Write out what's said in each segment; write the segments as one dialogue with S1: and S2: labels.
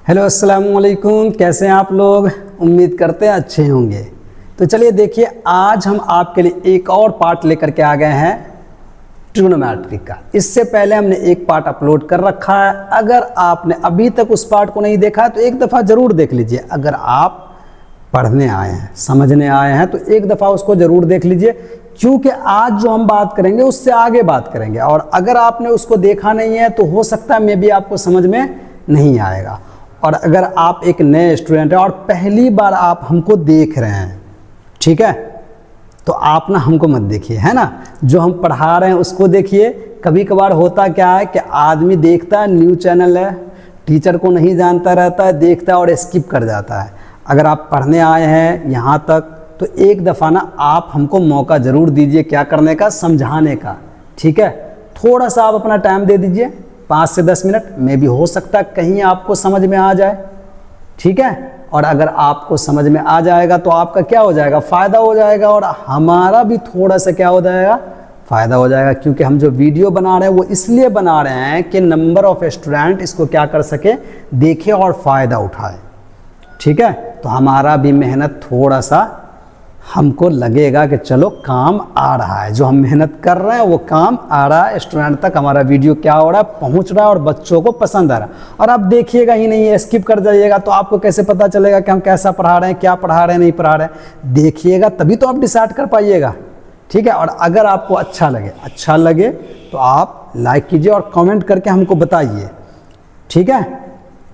S1: Hello अस्सलाम वालेकुम, कैसे हैं आप लोग। उम्मीद करते हैं अच्छे होंगे। तो चलिए देखिए, आज हम आपके लिए एक और पार्ट लेकर के आ गए हैं ट्रिग्नोमेट्री का। इससे पहले हमने एक पार्ट अपलोड कर रखा है। अगर आपने अभी तक उस पार्ट को नहीं देखा है तो एक दफ़ा ज़रूर देख लीजिए। अगर आप पढ़ने आए हैं, समझने आए हैं तो एक दफ़ा उसको ज़रूर देख लीजिए, क्योंकि आज जो हम बात करेंगे उससे आगे बात करेंगे। और अगर आपने उसको देखा नहीं है तो हो सकता है मे भी आपको समझ में नहीं आएगा। और अगर आप एक नए स्टूडेंट हैं और पहली बार आप हमको देख रहे हैं, ठीक है, तो आप ना हमको मत देखिए, है ना। जो हम पढ़ा रहे हैं उसको देखिए। कभी कभार होता क्या है कि आदमी देखता है, न्यू चैनल है, टीचर को नहीं जानता रहता है, देखता है और स्किप कर जाता है। अगर आप पढ़ने आए हैं यहाँ तक तो एक दफ़ा ना आप हमको मौका ज़रूर दीजिए, क्या करने का, समझाने का, ठीक है। थोड़ा सा आप अपना टाइम दे दीजिए, 5 से 10 मिनट में भी हो सकता है कहीं आपको समझ में आ जाए, ठीक है। और अगर आपको समझ में आ जाएगा तो आपका क्या हो जाएगा, फ़ायदा हो जाएगा, और हमारा भी थोड़ा सा क्या हो जाएगा, फ़ायदा हो जाएगा। क्योंकि हम जो वीडियो बना रहे हैं वो इसलिए बना रहे हैं कि नंबर ऑफ़ स्टूडेंट इसको क्या कर सके, देखे और फ़ायदा उठाए, ठीक है। तो हमारा भी मेहनत थोड़ा सा हमको लगेगा कि चलो काम आ रहा है, जो हम मेहनत कर रहे हैं वो काम आ रहा है, स्टूडेंट तक हमारा वीडियो क्या हो रहा है, पहुंच रहा है और बच्चों को पसंद आ रहा है। और आप देखिएगा ही नहीं, स्किप कर जाइएगा तो आपको कैसे पता चलेगा कि हम कैसा पढ़ा रहे हैं, क्या पढ़ा रहे हैं, नहीं पढ़ा रहे हैं। देखिएगा तभी तो आप डिसाइड कर पाइएगा, ठीक है। और अगर आपको अच्छा लगे तो आप लाइक कीजिए और कमेंट करके हमको बताइए, ठीक है।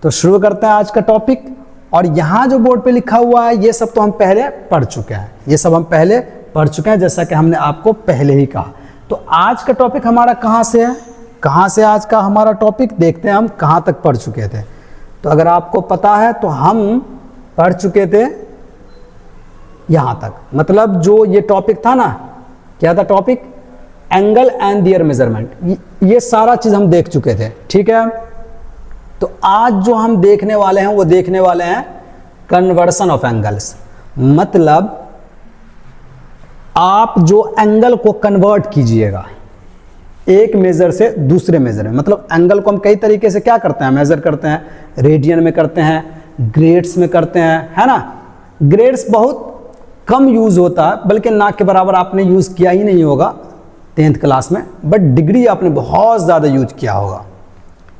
S1: तो शुरू करते हैं आज का टॉपिक। और यहाँ जो बोर्ड पे लिखा हुआ है ये सब तो हम पहले पढ़ चुके हैं, जैसा कि हमने आपको पहले ही कहा। तो आज का टॉपिक हमारा कहाँ से है, कहाँ से आज का हमारा टॉपिक, देखते हैं हम कहाँ तक पढ़ चुके थे। तो अगर आपको पता है तो हम पढ़ चुके थे यहाँ तक, मतलब जो ये टॉपिक था ना, क्या था topic, angle and there measurement, ये सारा चीज़ हम देख चुके थे, ठीक है। तो आज जो हम देखने वाले हैं वो देखने वाले हैं कन्वर्सन ऑफ एंगल्स। मतलब आप जो एंगल को कन्वर्ट कीजिएगा एक मेज़र से दूसरे मेज़र में। मतलब एंगल को हम कई तरीके से क्या करते हैं, मेज़र करते हैं, रेडियन में करते हैं, ग्रेड्स में करते हैं, है ना। ग्रेड्स बहुत कम यूज़ होता है, बल्कि ना के बराबर आपने यूज़ किया ही नहीं होगा 10th क्लास में, बट डिग्री आपने बहुत ज़्यादा यूज किया होगा।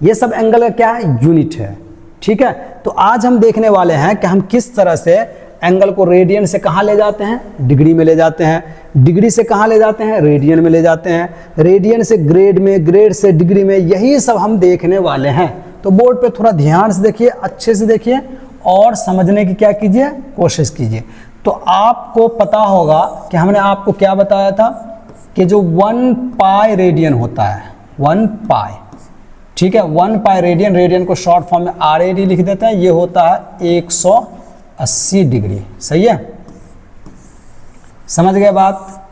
S1: ये सब एंगल का क्या है, यूनिट है, ठीक है। तो आज हम देखने वाले हैं कि हम किस तरह से एंगल को रेडियन से कहाँ ले जाते हैं, डिग्री में ले जाते हैं, डिग्री से कहाँ ले जाते हैं, रेडियन में ले जाते हैं, रेडियन से ग्रेड में, ग्रेड से डिग्री में, यही सब हम देखने वाले हैं। तो बोर्ड पे थोड़ा ध्यान से देखिए, अच्छे से देखिए और समझने की क्या कीजिए, कोशिश कीजिए। तो आपको पता होगा कि हमने आपको क्या बताया था कि जो 1 पाई रेडियन होता है, 1 पाई, ठीक है, 1 पाई रेडियन, रेडियन को शॉर्ट फॉर्म में RAD लिख देते हैं, ये होता है 180 डिग्री, सही है, समझ गए बात।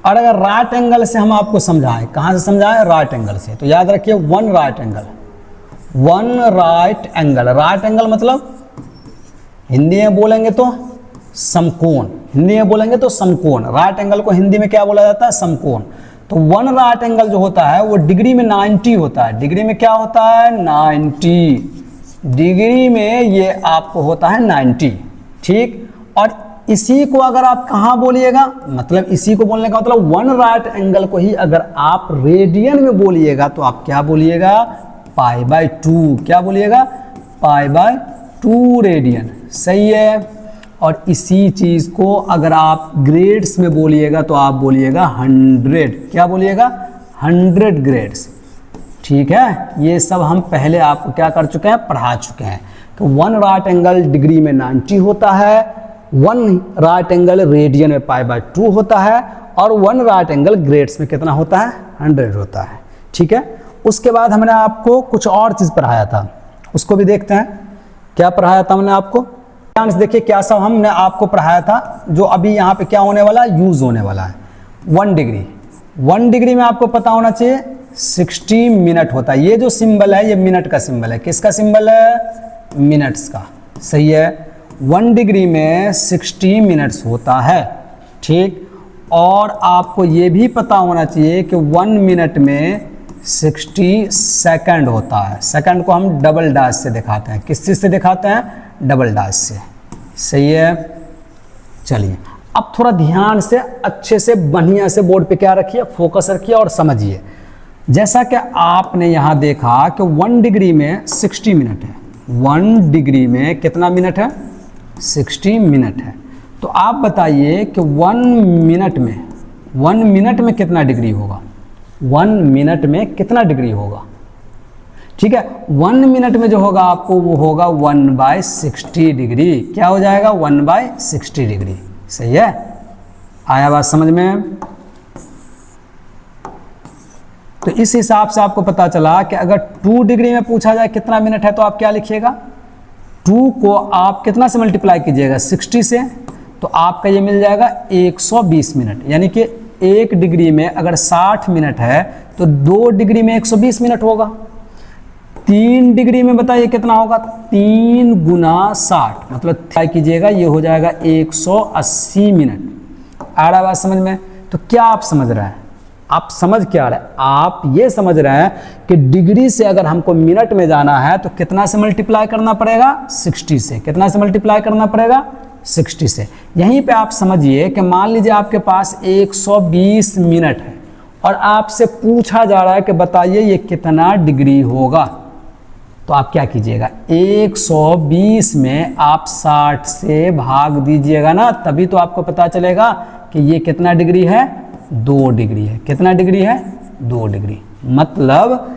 S1: और अगर राइट एंगल से हम आपको समझाएं, कहाँ से समझाएं, राइट एंगल से, तो याद रखिए 1 right angle, 1 right angle. Right angle मतलब हिंदी में बोलेंगे तो समकोण, हिंदी में बोलेंगे तो समकोण। राइट एंगल को हिंदी में क्या बोला जाता है, समकोण। तो 1 राइट एंगल जो होता है वो डिग्री में 90 होता है। डिग्री में क्या होता है, 90 डिग्री में ये आपको होता है 90, ठीक। और इसी को अगर आप कहाँ बोलिएगा, मतलब इसी को बोलने का मतलब 1 राइट एंगल को ही अगर आप रेडियन में बोलिएगा तो आप क्या बोलिएगा, π/2, क्या बोलिएगा, π/2 रेडियन, सही है। और इसी चीज़ को अगर आप ग्रेड्स में बोलिएगा तो आप बोलिएगा 100, क्या बोलिएगा, 100 ग्रेड्स, ठीक है। ये सब हम पहले आपको क्या कर चुके हैं, पढ़ा चुके हैं। तो 1 राइट एंगल डिग्री में 90 होता है, 1 राइट एंगल रेडियन में π/2 होता है, और 1 राइट एंगल ग्रेड्स में कितना होता है, 100 होता है, ठीक है। उसके बाद हमने आपको कुछ और चीज़ पढ़ाया था, उसको भी देखते हैं। क्या पढ़ाया था हमने आपको, ध्यान से देखिए क्या सब हमने आपको पढ़ाया था, जो अभी यहाँ पे क्या होने वाला है, यूज होने वाला है। 1 डिग्री, 1 डिग्री में आपको पता होना चाहिए 60 मिनट होता है। ये जो सिंबल है ये मिनट का सिंबल है, किसका सिंबल है, मिनट्स का, सही है। 1 डिग्री में 60 मिनट्स होता है, ठीक। और आपको ये भी पता होना चाहिए कि 1 मिनट में 60 सेकंड होता है। सेकंड को हम डबल डैश से दिखाते हैं। किस चीज़ से दिखाते हैं? डबल डैश से। सही है। चलिए अब थोड़ा ध्यान से अच्छे से बढ़िया से बोर्ड पे क्या रखिए, फोकस रखिए और समझिए। जैसा कि आपने यहाँ देखा कि 1 डिग्री में 60 मिनट है। 1 डिग्री में कितना मिनट है? 60 मिनट है। तो आप बताइए कि 1 मिनट में कितना डिग्री होगा? 1 मिनट में कितना डिग्री होगा? ठीक है, 1 मिनट में जो होगा आपको वो होगा 1/60 डिग्री। क्या हो जाएगा? 1/60 डिग्री। सही है। आया बात समझ में? तो इस हिसाब से आपको पता चला कि अगर 2 डिग्री में पूछा जाए कितना मिनट है तो आप क्या लिखिएगा? 2 को आप कितना से मल्टीप्लाई कीजिएगा? 60 से। तो आपका ये मिल जाएगा 120 मिनट। यानी कि 1 डिग्री में अगर 60 मिनट है तो 2 डिग्री में 120 मिनट होगा। 3 डिग्री में बताइए कितना होगा? 3 गुना 60 मतलब क्या कीजिएगा, ये हो जाएगा 180 मिनट। आ रहा बात समझ में? तो क्या आप समझ रहे हैं? आप समझ क्या रहे हैं? आप ये समझ रहे हैं कि डिग्री से अगर हमको मिनट में जाना है तो कितना से मल्टीप्लाई करना पड़ेगा? 60 से। कितना से मल्टीप्लाई करना पड़ेगा? 60 से। यहीं पे आप समझिए कि मान लीजिए आपके पास 120 मिनट है और आपसे पूछा जा रहा है कि बताइए ये कितना डिग्री होगा। तो आप क्या कीजिएगा? 120 में आप 60 से भाग दीजिएगा ना, तभी तो आपको पता चलेगा कि ये कितना डिग्री है? 2 डिग्री है। कितना डिग्री है? 2 डिग्री। मतलब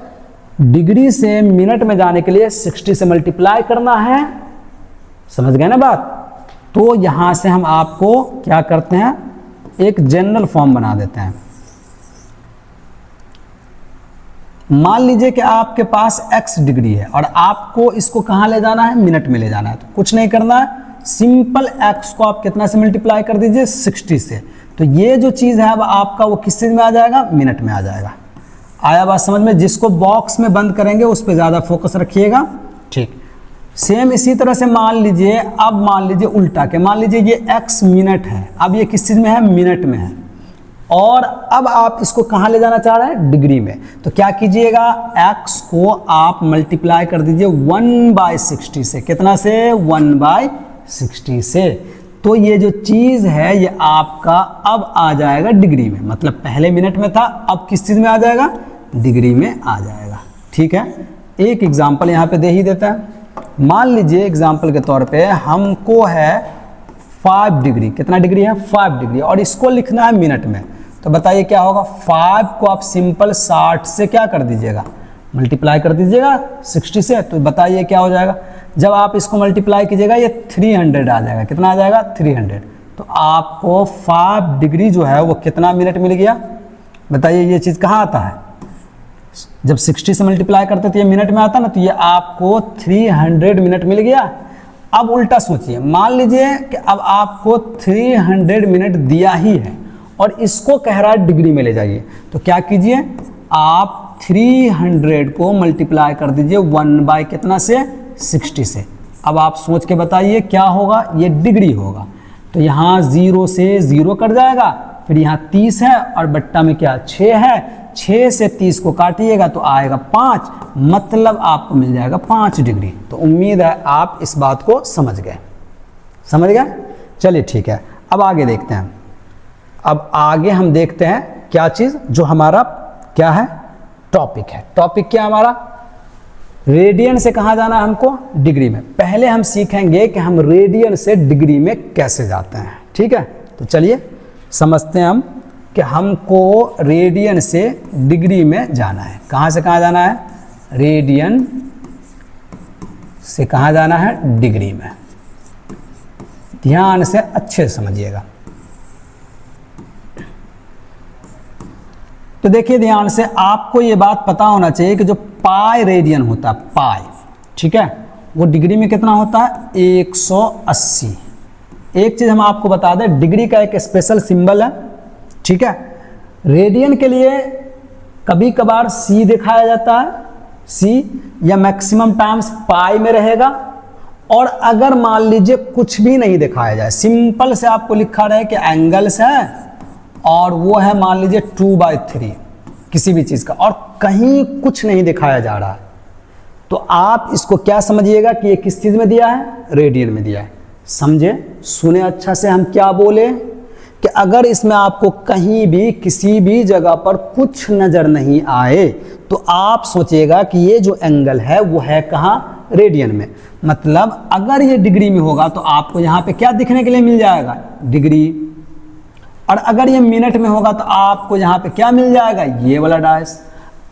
S1: डिग्री से मिनट में जाने के लिए 60 से मल्टीप्लाई करना है। समझ गए ना बात? तो यहां से हम आपको क्या करते हैं, एक जनरल फॉर्म बना देते हैं। मान लीजिए कि आपके पास x डिग्री है और आपको इसको कहां ले जाना है? मिनट में ले जाना है। तो कुछ नहीं करना है, सिंपल x को आप कितना से मल्टीप्लाई कर दीजिए? 60 से। तो ये जो चीज़ है अब आपका वो किस चीज़ में आ जाएगा? मिनट में आ जाएगा। आया बात समझ में? जिसको बॉक्स में बंद करेंगे उस पर ज़्यादा फोकस रखिएगा। ठीक, सेम इसी तरह से मान लीजिए, अब मान लीजिए उल्टा के, मान लीजिए ये x मिनट है, अब ये किस चीज़ में है? मिनट में है। और अब आप इसको कहाँ ले जाना चाह रहे हैं? डिग्री में। तो क्या कीजिएगा? x को आप मल्टीप्लाई कर दीजिए 1/60 से। कितना से? 1/60 से। तो ये जो चीज़ है ये आपका अब आ जाएगा डिग्री में। मतलब पहले मिनट में था, अब किस चीज़ में आ जाएगा? डिग्री में आ जाएगा। ठीक है, एक एग्जाम्पल यहाँ पे दे ही देता है। मान लीजिए एग्जाम्पल के तौर पे हमको है 5 डिग्री। कितना डिग्री है? 5 डिग्री। और इसको लिखना है मिनट में। तो बताइए क्या होगा? 5 को आप सिंपल 60 से क्या कर दीजिएगा? मल्टीप्लाई कर दीजिएगा 60 से। तो बताइए क्या हो जाएगा? जब आप इसको मल्टीप्लाई कीजिएगा ये 300 आ जाएगा। कितना आ जाएगा? 300। तो आपको 5 डिग्री जो है वो कितना मिनट मिल गया? बताइए ये चीज़ कहाँ आता है? जब 60 से मल्टीप्लाई करते तो ये मिनट में आता ना, तो ये आपको 300 मिनट मिल गया। अब उल्टा सोचिए, मान लीजिए कि अब आपको 300 मिनट दिया ही है और इसको कह रहा है डिग्री में ले जाइए। तो क्या कीजिए? आप 300 को मल्टीप्लाई कर दीजिए 1 कितना से? 60 से। अब आप सोच के बताइए क्या होगा? ये डिग्री होगा। तो यहाँ 0 से 0 कट जाएगा, फिर यहाँ 30 है और बट्टा में क्या? 6 है। 6 से 30 को काटिएगा तो आएगा 5, मतलब आपको मिल जाएगा 5 डिग्री। तो उम्मीद है आप इस बात को समझ गए। समझ गए? चलिए ठीक है, अब आगे देखते हैं। अब आगे हम देखते हैं क्या चीज़, जो हमारा क्या है? टॉपिक है। टॉपिक क्या हमारा? रेडियन से कहाँ जाना है हमको? डिग्री में। पहले हम सीखेंगे कि हम रेडियन से डिग्री में कैसे जाते हैं। ठीक है, तो चलिए समझते हैं हम कि हमको रेडियन से डिग्री में जाना है। कहाँ से कहाँ जाना है? रेडियन से कहाँ जाना है? डिग्री में। ध्यान से अच्छे से समझिएगा। तो देखिए ध्यान से, आपको ये बात पता होना चाहिए कि जो पाई रेडियन होता है, पाई, ठीक है, वो डिग्री में कितना होता है? 180। एक चीज़ हम आपको बता दें, डिग्री का एक स्पेशल सिंबल है। ठीक है, रेडियन के लिए कभी कभार सी दिखाया जाता है, सी, या मैक्सिमम टाइम्स पाई में रहेगा। और अगर मान लीजिए कुछ भी नहीं दिखाया जाए, सिंपल से आपको लिखा रहे कि एंगल्स है और वो है मान लीजिए 2/3, किसी भी चीज़ का, और कहीं कुछ नहीं दिखाया जा रहा है, तो आप इसको क्या समझिएगा कि ये किस चीज़ में दिया है, रेडियन में दिया है। समझे, सुने अच्छा से हम क्या बोले कि अगर इसमें आपको कहीं भी किसी भी जगह पर कुछ नज़र नहीं आए तो आप सोचिएगा कि ये जो एंगल है वो है कहाँ, रेडियन में। मतलब अगर ये डिग्री में होगा तो आपको यहाँ पे क्या दिखने के लिए मिल जाएगा, डिग्री, और अगर ये मिनट में होगा तो आपको यहाँ पे क्या मिल जाएगा, ये वाला डायस।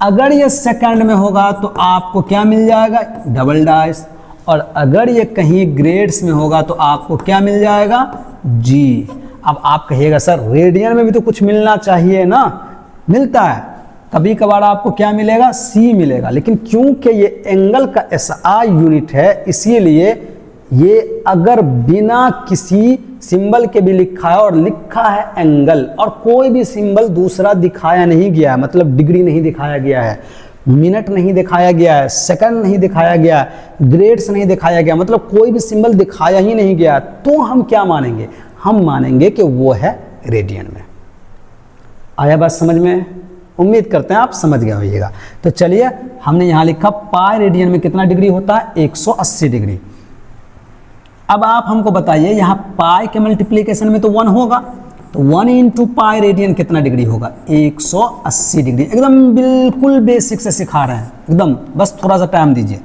S1: अगर ये सेकंड में होगा तो आपको क्या मिल जाएगा, डबल डायस, और अगर ये कहीं ग्रेड्स में होगा तो आपको क्या मिल जाएगा, जी। अब आप कहिएगा सर रेडियन में भी तो कुछ मिलना चाहिए ना, मिलता है, कभी कभार आपको क्या मिलेगा, सी मिलेगा, लेकिन क्योंकि ये एंगल का एसआई यूनिट है इसीलिए ये अगर बिना किसी सिंबल के भी लिखा है और लिखा है एंगल और कोई भी सिंबल दूसरा दिखाया नहीं गया है, मतलब डिग्री नहीं दिखाया गया है, मिनट नहीं दिखाया गया है, सेकंड नहीं दिखाया गया है, ग्रेड्स नहीं दिखाया गया, मतलब कोई भी सिंबल दिखाया ही नहीं गया, तो हम क्या मानेंगे, हम मानेंगे कि वो है रेडियन में। आया बात समझ में, उम्मीद करते हैं आप समझ गए होइएगा। तो चलिए हमने यहाँ लिखा पाई रेडियन में कितना डिग्री होता है, 180 डिग्री। अब आप हमको बताइए यहाँ पाई के मल्टीप्लिकेशन में तो 1 होगा, तो 1 इंटू पाई रेडियन कितना डिग्री होगा, 180 डिग्री। एकदम बिल्कुल बेसिक से सिखा रहे हैं, एकदम, बस थोड़ा सा टाइम दीजिए।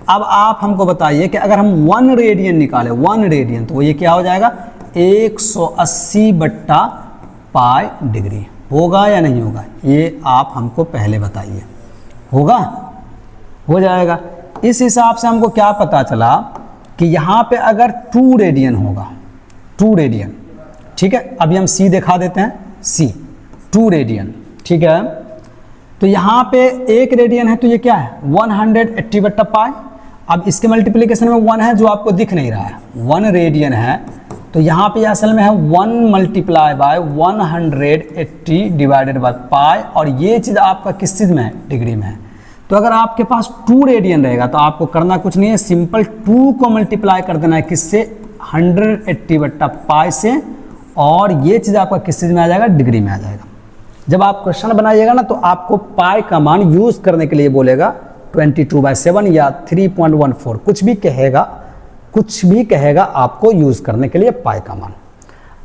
S1: अब आप हमको बताइए कि अगर हम 1 रेडियन निकालें, 1 रेडियन, तो वो ये क्या हो जाएगा, 180 बट्टा पाई डिग्री। होगा या नहीं होगा, ये आप हमको पहले बताइए। होगा, हो जाएगा। इस हिसाब से हमको क्या पता चला कि यहाँ पे अगर 2 रेडियन होगा, 2 रेडियन, ठीक है, अभी हम सी दिखा देते हैं, सी 2 रेडियन, ठीक है। तो यहाँ पे 1 रेडियन है तो ये क्या है, 180 बट्टा पाई। अब इसके मल्टीप्लिकेशन में 1 है जो आपको दिख नहीं रहा है, 1 रेडियन है तो यहाँ पे असल में है 1 मल्टीप्लाई बाय 180 डिवाइडेड बाय पाई, और ये चीज़ आपका किस चीज़ में है, डिग्री में है। तो अगर आपके पास 2 रेडियन रहेगा तो आपको करना कुछ नहीं है, सिंपल 2 को मल्टीप्लाई कर देना है किससे, 180 बट्टा पाई से, और ये चीज़ आपका किस चीज़ में आ जाएगा, डिग्री में आ जाएगा। जब आप क्वेश्चन बनाइएगा ना तो आपको पाई का मान यूज़ करने के लिए बोलेगा 22/7 या 3.14, कुछ भी कहेगा आपको यूज़ करने के लिए पाई का मान।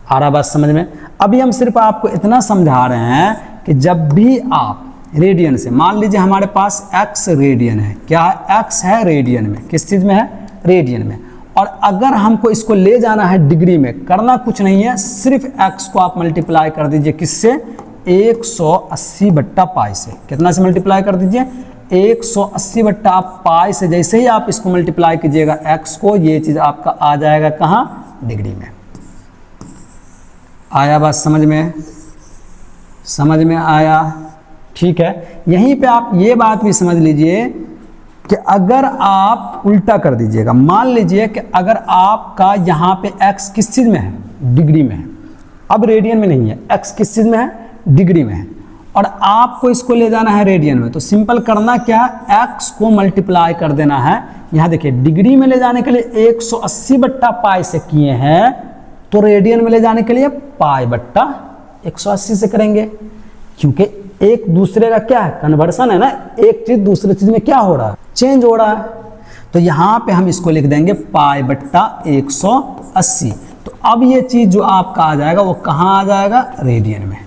S1: आ रहा बात समझ में। अभी हम सिर्फ आपको इतना समझा रहे हैं कि जब भी आप रेडियन से, मान लीजिए हमारे पास x रेडियन है, क्या है, x है रेडियन में, किस चीज़ में है, रेडियन में, और अगर हमको इसको ले जाना है डिग्री में, करना कुछ नहीं है, सिर्फ x को आप मल्टीप्लाई कर दीजिए किससे, 180 बट्टा पाई से। कितना से मल्टीप्लाई कर दीजिए, 180 बट्टा पाई से। जैसे ही आप इसको मल्टीप्लाई कीजिएगा x को, ये चीज़ आपका आ जाएगा कहाँ, डिग्री में। आया बात समझ में, समझ में आया, ठीक है। यहीं पे आप ये बात भी समझ लीजिए कि अगर आप उल्टा कर दीजिएगा, मान लीजिए कि अगर आपका यहाँ पे x किस चीज़ में है, डिग्री में है, अब रेडियन में नहीं है, x किस चीज़ में है, डिग्री में है, और आपको इसको ले जाना है रेडियन में, तो सिंपल करना क्या है, x को मल्टीप्लाई कर देना है। यहाँ देखिए डिग्री में ले जाने के लिए 180 बट्टा पाई से किए हैं, तो रेडियन में ले जाने के लिए पाई बट्टा 180 से करेंगे, क्योंकि एक दूसरे का क्या है, कन्वर्सन है ना, एक चीज़ दूसरे चीज़ में क्या हो रहा है, चेंज हो रहा है। तो यहाँ पे हम इसको लिख देंगे पाई बट्टा 180। तो अब ये चीज़ जो आपका आ जाएगा वो कहाँ आ जाएगा, रेडियन में।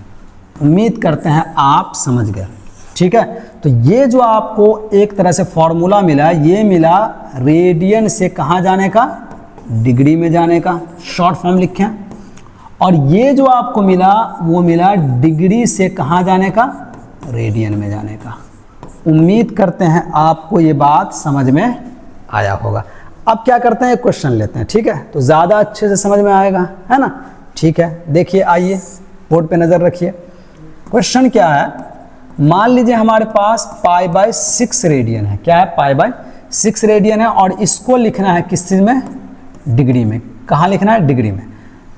S1: उम्मीद करते हैं आप समझ गए, ठीक है। तो ये जो आपको एक तरह से फॉर्मूला मिला, ये मिला रेडियन से कहाँ जाने का, डिग्री में जाने का, शॉर्ट फॉर्म लिखें। और ये जो आपको मिला वो मिला डिग्री से कहाँ जाने का, रेडियन में जाने का। उम्मीद करते हैं आपको ये बात समझ में आया होगा। अब क्या करते हैं, क्वेश्चन लेते हैं, ठीक है, तो ज़्यादा अच्छे से समझ में आएगा, है ना, ठीक है। देखिए, आइए बोर्ड पे नज़र रखिए। क्वेश्चन क्या है, मान लीजिए हमारे पास π/6 रेडियन है, क्या है, π/6 रेडियन है, और इसको लिखना है किस चीज़ में, डिग्री में। कहाँ लिखना है, डिग्री में।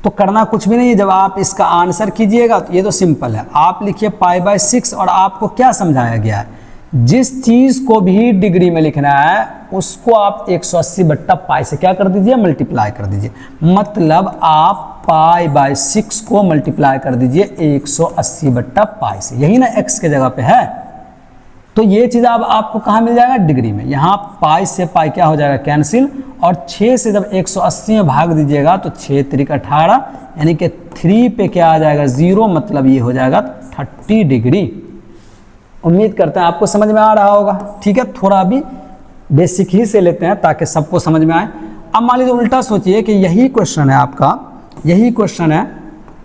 S1: तो करना कुछ भी नहीं है, जब आप इसका आंसर कीजिएगा तो ये तो सिंपल है, आप लिखिए π/6, और आपको क्या समझाया गया है जिस चीज को भी डिग्री में लिखना है उसको आप 180 बट्टा पाई से क्या कर दीजिए, मल्टीप्लाई कर दीजिए। मतलब आप पाई बाय 6 को मल्टीप्लाई कर दीजिए 180 बट्टा पाई से, यही ना x के जगह पे है। तो ये चीज अब आपको कहाँ मिल जाएगा, डिग्री में। यहाँ पाई से पाई क्या हो जाएगा, कैंसिल, और 6 से जब 180 में भाग दीजिएगा तो 6 त्रिक 18, यानी कि 3 पे क्या आ जाएगा, 0, मतलब ये हो जाएगा 30 डिग्री। उम्मीद करते हैं आपको समझ में आ रहा होगा। ठीक है, थोड़ा अभी बेसिक ही से लेते हैं ताकि सबको समझ में आए। अब मान लीजिए उल्टा सोचिए कि यही क्वेश्चन है आपका, यही क्वेश्चन है,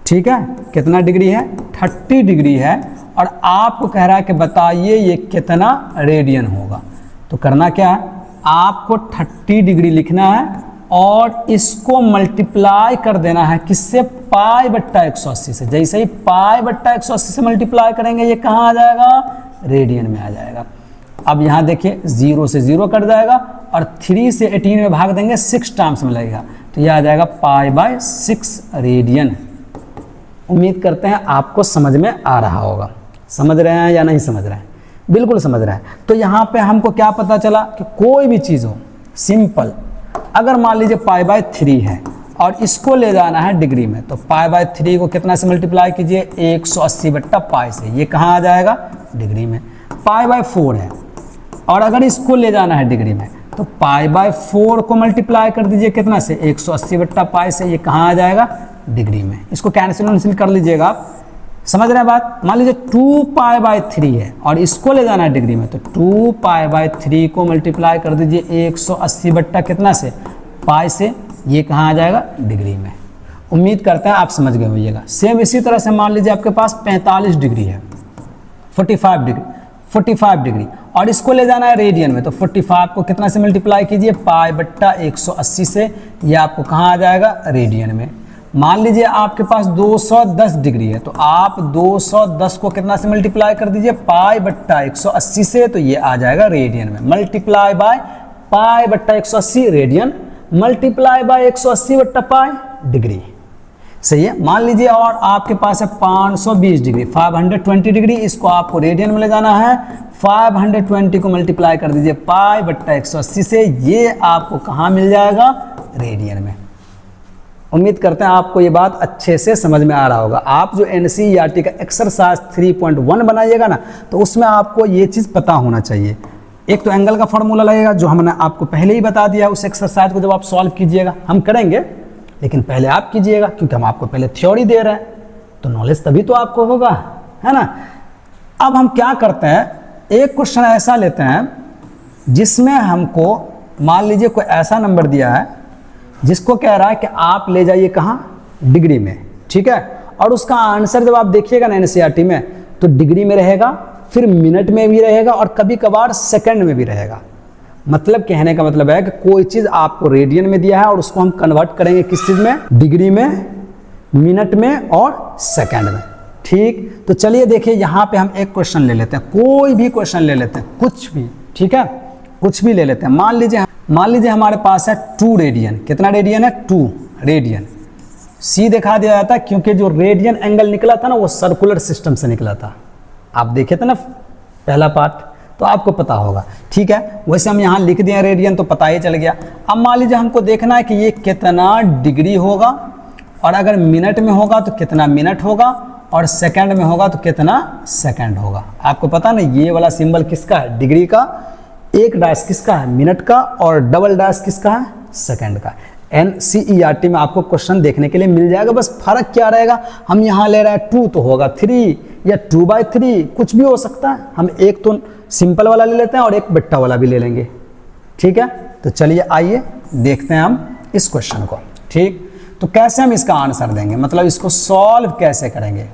S1: ठीक है, कितना डिग्री है, 30 डिग्री है, और आपको कह रहा है कि बताइए ये कितना रेडियन होगा। तो करना क्या है, आपको 30 डिग्री लिखना है और इसको मल्टीप्लाई कर देना है किससे, पाई बट्टा 180 से। जैसे ही पाई बट्टा 180 से मल्टीप्लाई करेंगे ये कहाँ आ जाएगा, रेडियन में आ जाएगा। अब यहाँ देखिए 0 से 0 कट जाएगा और 3 से 18 में भाग देंगे 6 टाइम्स में लगेगा, तो यह आ जाएगा पाई बाय 6 रेडियन। उम्मीद करते हैं आपको समझ में आ रहा होगा। समझ रहे हैं या नहीं समझ रहे हैं, बिल्कुल समझ रहे हैं। तो यहाँ पे हमको क्या पता चला कि कोई भी चीज़ हो सिंपल, अगर मान लीजिए पाई बाय 3 है और इसको ले जाना है डिग्री में, तो पाई बाय 3 को कितना से मल्टीप्लाई कीजिए, 180 बट्टा पाई से, ये कहाँ आ जाएगा, डिग्री में। पाई बाय 4 है और अगर इसको ले जाना है डिग्री में तो पाई बाय 4 को मल्टीप्लाई कर दीजिए कितना से, 180 बट्टा पाई से, ये कहाँ आ जाएगा, डिग्री में। इसको कैंसिल कर लीजिएगा आप, समझ रहे हैं बात। मान लीजिए 2 पाई बाय 3 है और इसको ले जाना है डिग्री में, तो 2 पाई बाय 3 को मल्टीप्लाई कर दीजिए 180 बट्टा कितना से, पाई से, ये कहाँ आ जाएगा, डिग्री में। उम्मीद करते हैं आप समझ गए होइएगा। सेम इसी तरह से मान लीजिए आपके पास 45 डिग्री है, 45 डिग्री और इसको ले जाना है रेडियन में, तो 45 को कितना से मल्टीप्लाई कीजिए, पाई बट्टा 180 से, ये आपको कहाँ आ जाएगा, रेडियन में। मान लीजिए आपके पास 210 डिग्री है, तो आप 210 को कितना से मल्टीप्लाई कर दीजिए, पाई बट्टा 180 से, तो ये आ जाएगा रेडियन में। मल्टीप्लाई बाय पाई बट्टा 180 रेडियन, मल्टीप्लाई बाय 180 बट्टा पाई डिग्री, सही है। मान लीजिए और आपके पास है 520 डिग्री, 520 डिग्री, इसको आपको रेडियन में ले जाना है, 520 को मल्टीप्लाई कर दीजिए पाई बट्टा 180 से, ये आपको कहाँ मिल जाएगा, रेडियन में। उम्मीद करते हैं आपको ये बात अच्छे से समझ में आ रहा होगा। आप जो NCERT का एक्सरसाइज 3.1 बनाइएगा ना, तो उसमें आपको ये चीज़ पता होना चाहिए। एक तो एंगल का फॉर्मूला लगेगा जो हमने आपको पहले ही बता दिया, उस एक्सरसाइज को जब आप सॉल्व कीजिएगा, हम करेंगे लेकिन पहले आप कीजिएगा क्योंकि हम आपको पहले थ्योरी दे रहे हैं, तो नॉलेज तभी तो आपको होगा, है ना। अब हम क्या करते हैं, एक क्वेश्चन ऐसा लेते हैं जिसमें हमको मान लीजिए कोई ऐसा नंबर दिया है जिसको कह रहा है कि आप ले जाइए कहाँ, डिग्री में, ठीक है। और उसका आंसर जब आप देखिएगा ना NCERT में, तो डिग्री में रहेगा, फिर मिनट में भी रहेगा और कभी कभार सेकंड में भी रहेगा। मतलब कहने का मतलब है कि कोई चीज़ आपको रेडियन में दिया है और उसको हम कन्वर्ट करेंगे किस चीज़ में, डिग्री में, मिनट में और सेकंड में, ठीक। तो चलिए देखिए यहाँ पे हम एक क्वेश्चन ले लेते हैं, कोई भी क्वेश्चन ले लेते हैं, कुछ भी, ठीक है, कुछ भी ले लेते हैं। मान लीजिए हमारे पास है 2 रेडियन, कितना रेडियन है, 2 रेडियन। सी दिखा दिया जाता है क्योंकि जो रेडियन एंगल निकला था ना वो सर्कुलर सिस्टम से निकला था, आप देखे थे ना पहला पार्ट, तो आपको पता होगा, ठीक है। वैसे हम यहाँ लिख दिए रेडियन तो पता ही चल गया। अब मान लीजिए हमको देखना है कि ये कितना डिग्री होगा, और अगर मिनट में होगा तो कितना मिनट होगा, और सेकंड में होगा तो कितना सेकंड होगा। आपको पता ना ये वाला सिंबल किसका है, डिग्री का, एक डैश किसका है, मिनट का, और डबल डैश किसका है, सेकंड का। NCERT में आपको क्वेश्चन देखने के लिए मिल जाएगा, बस फर्क क्या रहेगा, हम यहाँ ले रहे हैं 2 तो होगा 3 या 2/3, कुछ भी हो सकता है। हम एक तो सिंपल वाला ले लेते हैं और एक बट्टा वाला भी ले लेंगे, ठीक है। तो चलिए आइए देखते हैं हम इस क्वेश्चन को, ठीक। तो कैसे हम इसका आंसर देंगे, मतलब इसको सॉल्व कैसे करेंगे,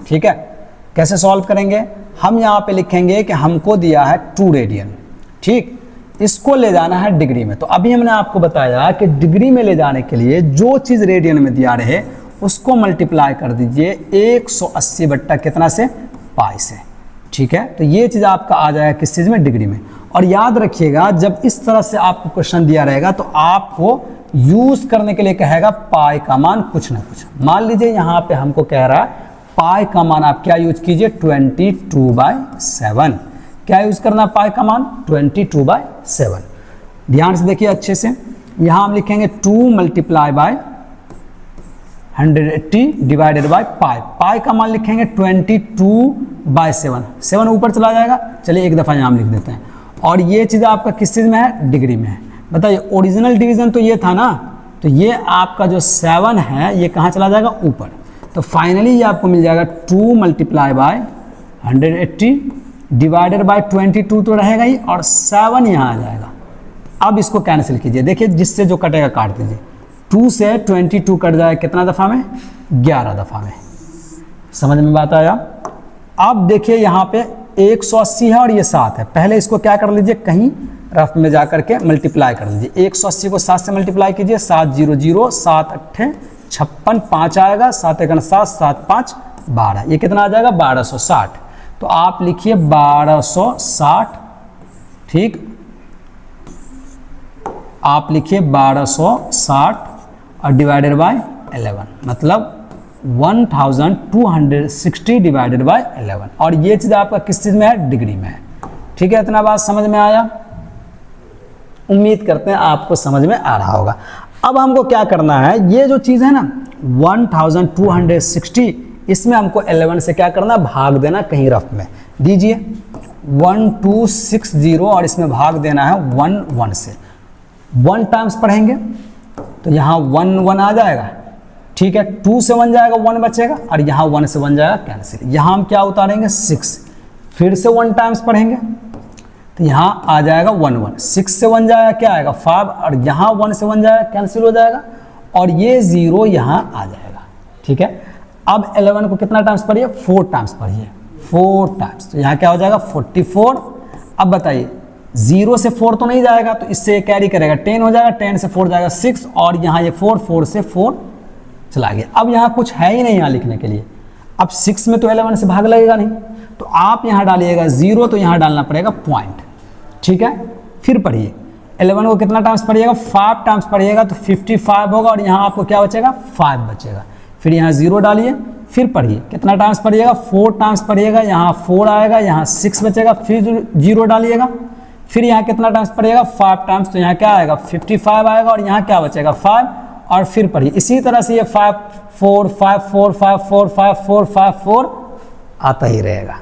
S1: ठीक है। कैसे सॉल्व करेंगे, हम यहाँ पे लिखेंगे कि हमको दिया है 2 रेडियन, ठीक, इसको ले जाना है डिग्री में। तो अभी हमने आपको बताया कि डिग्री में ले जाने के लिए जो चीज़ रेडियन में दिया रहे उसको मल्टीप्लाई कर दीजिए 180 बट्टा कितना से, पाई से, ठीक है। तो ये चीज़ आपका आ जाएगा किस चीज़ में, डिग्री में। और याद रखिएगा जब इस तरह से आपको क्वेश्चन दिया रहेगा तो आपको यूज करने के लिए कहेगा पाई का मान कुछ ना कुछ। मान लीजिए यहाँ पे हमको कह रहा है पाई का मान आप क्या यूज कीजिए, 22/7। क्या यूज़ करना है पाई का मान 22/7। ध्यान से देखिए अच्छे से, यहाँ हम लिखेंगे 2 multiply by 180 divided by pi. Pi का मान लिखेंगे 22/7, 7 ऊपर चला जाएगा। चलिए एक दफ़ा यहाँ हम लिख देते हैं। और ये चीज़ आपका किस चीज़ में है, डिग्री में है। बताइए ओरिजिनल डिवीज़न तो ये था ना, तो ये आपका जो 7 है ये कहाँ चला जाएगा, ऊपर। तो फाइनली ये आपको मिल जाएगा 2 मल्टीप्लाई बाय 180 डिवाइडेड बाय 22 तो रहेगा ही, और 7 यहाँ आ जाएगा। अब इसको कैंसिल कीजिए, देखिए जिससे जो कटेगा काट दीजिए। 2 से 22 कट जाएगा कितना दफ़ा में, 11 दफ़ा में। समझ में बात आया। अब देखिए यहाँ पे 180 है और ये 7 है। पहले इसको क्या कर लीजिए, कहीं रफ में जा करके मल्टीप्लाई कर लीजिए। 180 को 7 से मल्टीप्लाई कीजिए, 7 0 0, 7 8 56, 5 आएगा, 7 1 7, 7 5 12, ये कितना आ जाएगा 1260। तो आप लिखिए 1260, ठीक, आप लिखिए 1260 और डिवाइडेड बाय 11, मतलब 1260 डिवाइडेड बाय 11। और ये चीज़ आपका किस चीज़ में है, डिग्री में है। ठीक है, इतना बात समझ में आया। उम्मीद करते हैं आपको समझ में आ रहा होगा। अब हमको क्या करना है, ये जो चीज़ है ना 1260, इसमें हमको 11 से क्या करना, भाग देना। कहीं रफ में दीजिए 1260 और इसमें भाग देना है 1 1 से। 1 टाइम्स पढ़ेंगे तो यहाँ 1 1 आ जाएगा, ठीक है। 2 से 1 जाएगा, 1 बचेगा, और यहाँ 1 से 1 जाएगा कैंसिल। यहाँ हम क्या उतारेंगे 6, फिर से 1 टाइम्स पढ़ेंगे तो यहाँ आ जाएगा 1 1, 6 से 1 जाएगा क्या आएगा 5, और यहाँ 1 से 1 जाएगा कैंसिल हो जाएगा, और ये 0 यहाँ आ जाएगा। ठीक है, अब 11 को कितना टाइम्स पढ़िए, 4 टाइम्स पढ़िए, 4 टाइम्स, तो यहाँ क्या हो जाएगा 44। अब बताइए 0 से 4 तो नहीं जाएगा, तो इससे ये कैरी करेगा 10 हो जाएगा, 10 से 4 जाएगा 6, और यहाँ ये 4 4 से 4 चला गया। अब यहाँ कुछ है ही नहीं यहाँ लिखने के लिए। अब 6 में तो 11 से भाग लगेगा नहीं, तो आप यहाँ डालिएगा 0, तो यहाँ डालना पड़ेगा पॉइंट। ठीक है, फिर पढ़िए 11 को कितना टाइम्स पढ़िएगा, 5 टाइम्स पढ़िएगा, तो 55 होगा, और यहाँ आपको क्या बचेगा 5 बचेगा। फिर यहाँ 0 डालिए, फिर पढ़िए कितना टाइम्स पढ़िएगा, 4 टाइम्स पढ़िएगा, यहाँ 4 आएगा, यहाँ 6 बचेगा, फिर 0 डालिएगा, फिर यहाँ कितना टाइम्स पढ़िएगा 5 टाइम्स, तो यहाँ क्या आएगा 55 आएगा, और यहाँ क्या बचेगा 5, और फिर पढ़िए इसी तरह से ये 5 4 5 4 5 4 5 4 5 4 आता ही रहेगा।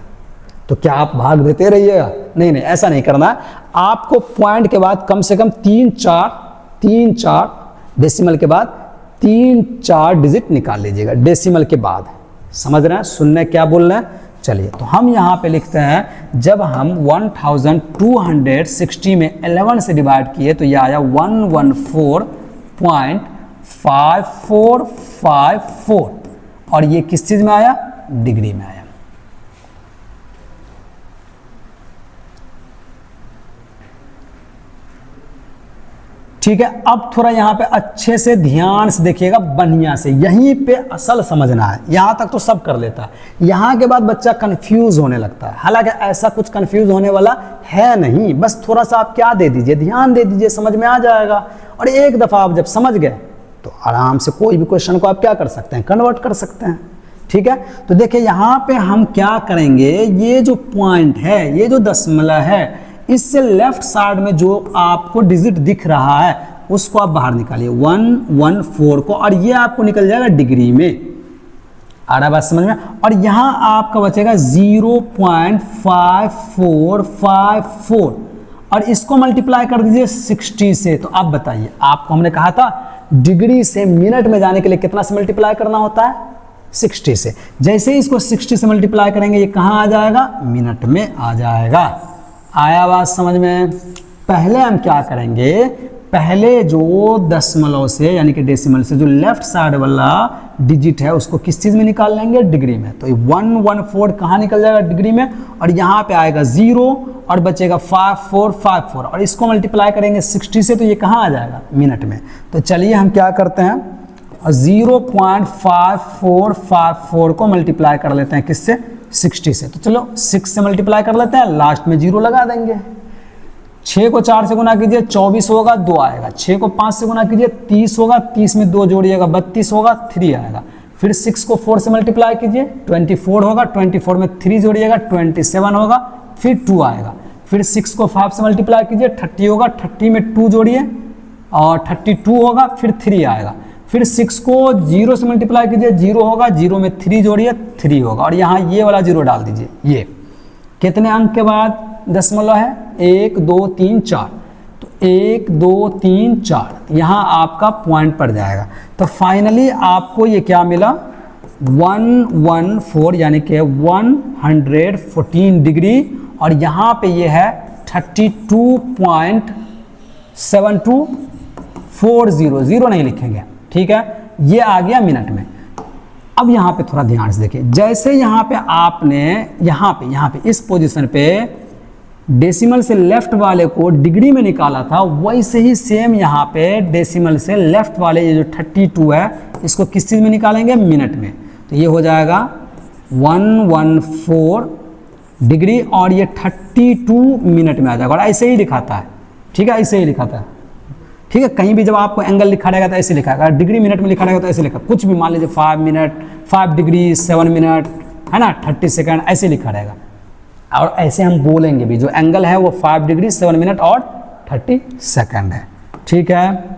S1: तो क्या आप भाग देते रहिएगा, नहीं नहीं, ऐसा नहीं करना है। आपको पॉइंट के बाद कम से कम 3 4 डेसिमल के बाद 3 4 डिजिट निकाल लीजिएगा, डेसिमल के बाद। समझ रहे हैं, सुनने क्या बोल रहे हैं। चलिए, तो हम यहाँ पे लिखते हैं, जब हम 1260 में 11 से डिवाइड किए तो यह आया 114.5454, और ये किस चीज़ में आया, डिग्री में आया। ठीक है, अब थोड़ा यहाँ पे अच्छे से ध्यान से देखिएगा, बढ़िया से, यहीं पे असल समझना है। यहाँ तक तो सब कर लेता है, यहाँ के बाद बच्चा कंफ्यूज होने लगता है। हालांकि ऐसा कुछ कंफ्यूज होने वाला है नहीं, बस थोड़ा सा आप क्या दे दीजिए, ध्यान दे दीजिए, समझ में आ जाएगा। और एक दफ़ा आप जब समझ गए तो आराम से कोई भी क्वेश्चन को आप क्या कर सकते हैं, कन्वर्ट कर सकते हैं। ठीक है, तो देखिए यहाँ पे हम क्या करेंगे, ये जो पॉइंट है, ये जो दशमलव है, इससे लेफ्ट साइड में जो आपको डिजिट दिख रहा है उसको आप बाहर निकालिए 114 को, और ये आपको निकल जाएगा डिग्री में। आ रहा बात समझ में। और यहाँ आपका बचेगा 0.5454, और इसको मल्टीप्लाई कर दीजिए 60 से। तो आप बताइए, आपको हमने कहा था डिग्री से मिनट में जाने के लिए कितना से मल्टीप्लाई करना होता है, 60 से। जैसे ही इसको 60 से मल्टीप्लाई करेंगे ये कहाँ आ जाएगा, मिनट में आ जाएगा। आया बात समझ में। पहले हम क्या करेंगे, पहले जो दशमलव से यानी कि डेसिमल से जो लेफ्ट साइड वाला डिजिट है उसको किस चीज़ में निकाल लेंगे, डिग्री में। तो 114 कहाँ निकल जाएगा, डिग्री में, और यहाँ पे आएगा 0 और बचेगा 5454, और इसको मल्टीप्लाई करेंगे 60 से, तो ये कहाँ आ जाएगा, मिनट में। तो चलिए हम क्या करते हैं, 0.5454 को मल्टीप्लाई कर लेते हैं किससे, 60 से। तो चलो 6 से मल्टीप्लाई कर लेते हैं, लास्ट में 0 लगा देंगे। 6 को 4 से गुना कीजिए 24 होगा, 2 आएगा। 6 को 5 से गुना कीजिए 30 होगा, 30 में 2 जोड़िएगा 32 होगा, 3 आएगा। फिर 6 को 4 से मल्टीप्लाई कीजिए 24 होगा, 24 में 3 जोड़िएगा 27 होगा, फिर 2 आएगा, फिर 6 को 5 से मल्टीप्लाई कीजिए 30 होगा, 30 में 2 जोड़िए और 32 होगा, फिर 3 आएगा, फिर 6 को 0 से मल्टीप्लाई कीजिए 0 होगा, 0 में 3 जोड़िए 3 होगा और यहाँ ये वाला 0 डाल दीजिए। ये कितने अंक के बाद दशमलव है? 1 2 3 4, तो 1 2 3 4 यहाँ आपका पॉइंट पड़ जाएगा। तो फाइनली आपको ये क्या मिला? 114 यानी कि 114 डिग्री और यहाँ पे ये है 32.7240, जीरो नहीं लिखेंगे, ठीक है। ये आ गया मिनट में। अब यहाँ पे थोड़ा ध्यान से देखिए, जैसे यहाँ पे आपने यहाँ पे इस पोजीशन पे डेसिमल से लेफ्ट वाले को डिग्री में निकाला था, वैसे ही सेम यहाँ पे डेसिमल से लेफ्ट वाले ये जो 32 है इसको किस चीज़ में निकालेंगे? मिनट में। तो ये हो जाएगा 114 डिग्री और ये 32 मिनट में आ जाएगा और ऐसे ही दिखाता है, ठीक है, ऐसे ही दिखाता है, ठीक है। कहीं भी जब आपको एंगल लिखा रहेगा तो ऐसे लिखा है, अगर डिग्री मिनट में लिखा रहेगा तो ऐसे लिखा, कुछ भी मान लीजिए 5 मिनट, 5 डिग्री 7 मिनट, है ना, 30 सेकेंड ऐसे लिखा रहेगा और ऐसे हम बोलेंगे भी, जो एंगल है वो 5 डिग्री 7 मिनट और 30 सेकेंड है, ठीक है।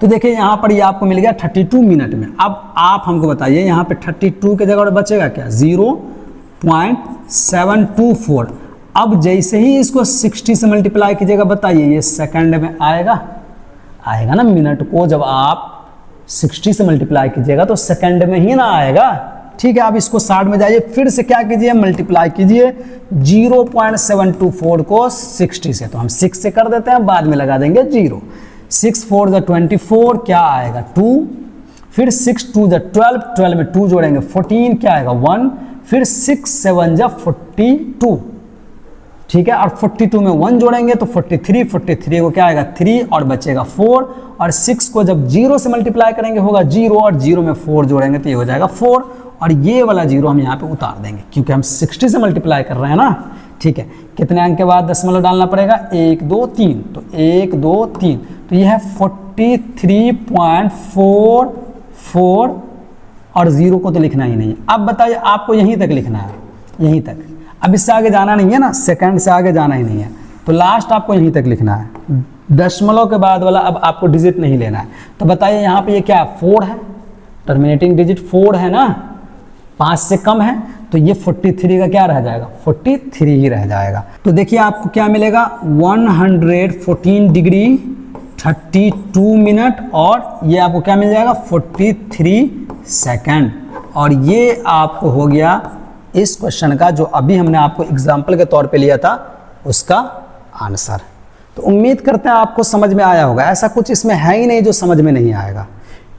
S1: तो देखिए यहाँ पर ये आपको मिल गया 32 मिनट में। अब आप हमको बताइए यहाँ पे 32 के जगह बचेगा क्या? 0.724। अब जैसे ही इसको 60 से मल्टीप्लाई कीजिएगा, बताइए ये सेकंड में आएगा? आएगा ना। मिनट को जब आप 60 से मल्टीप्लाई कीजिएगा तो सेकंड में ही ना आएगा, ठीक है। आप इसको 60 में जाइए, फिर से क्या कीजिए? मल्टीप्लाई कीजिए 0.724 को 60 से, तो हम 6 से कर देते हैं, बाद में लगा देंगे 0। 6 4 = 24, क्या आएगा? 2, फिर 6 2 = 12, 12 में 2 जोड़ेंगे 14, क्या आएगा? 1, फिर 6 7 = 42, ठीक है, और 42 में 1 जोड़ेंगे तो 43, 43 को क्या आएगा? 3 और बचेगा 4, और 6 को जब 0 से मल्टीप्लाई करेंगे होगा 0 और 0 में 4 जोड़ेंगे तो ये हो जाएगा 4, और ये वाला 0 हम यहाँ पे उतार देंगे क्योंकि हम 60 से मल्टीप्लाई कर रहे हैं ना, ठीक है। कितने अंक के बाद दशमलव डालना पड़ेगा? 1 2 3, तो 1 2 3, तो ये है 43.44 और 0 को तो लिखना ही नहीं है। अब बताइए आपको यहीं तक लिखना है, यहीं तक, अब इससे आगे जाना नहीं है ना, सेकंड से आगे जाना ही नहीं है, तो लास्ट आपको यहीं तक लिखना है, दशमलव के बाद वाला अब आपको डिजिट नहीं लेना है। तो बताइए यहाँ पे ये क्या है? 4 है, टर्मिनेटिंग डिजिट 4 है ना, 5 से कम है, तो ये 43 का क्या रह जाएगा? 43 ही रह जाएगा। तो देखिए आपको क्या मिलेगा? 114 डिग्री 32 मिनट और ये आपको क्या मिल जाएगा? 43 सेकंड। और ये आपको हो गया इस क्वेश्चन का, जो अभी हमने आपको एग्जाम्पल के तौर पे लिया था, उसका आंसर। तो उम्मीद करते हैं आपको समझ में आया होगा। ऐसा कुछ इसमें है ही नहीं जो समझ में नहीं आएगा।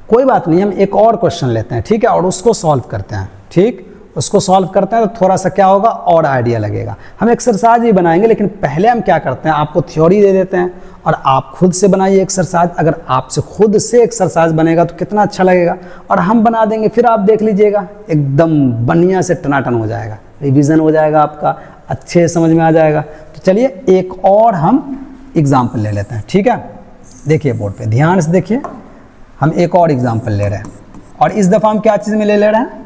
S1: कोई बात नहीं, हम एक और क्वेश्चन लेते हैं, ठीक है, और उसको सॉल्व करते हैं, ठीक। उसको सॉल्व करते हैं तो थोड़ा सा क्या होगा और आइडिया लगेगा। हम एक्सरसाइज ही बनाएंगे, लेकिन पहले हम क्या करते हैं, आपको थ्योरी दे देते हैं और आप खुद से बनाइए एक्सरसाइज। अगर आपसे खुद से एक्सरसाइज बनेगा तो कितना अच्छा लगेगा, और हम बना देंगे, फिर आप देख लीजिएगा, एकदम बढ़िया से टनाटन हो जाएगा, रिवीजन हो जाएगा आपका, अच्छे समझ में आ जाएगा। तो चलिए एक और हम एग्जाम्पल ले लेते हैं, ठीक है। देखिए बोर्ड पे ध्यान से देखिए, हम एक और एग्जाम्पल ले रहे हैं, और इस दफ़ा हम क्या चीज़ में ले रहे हैं,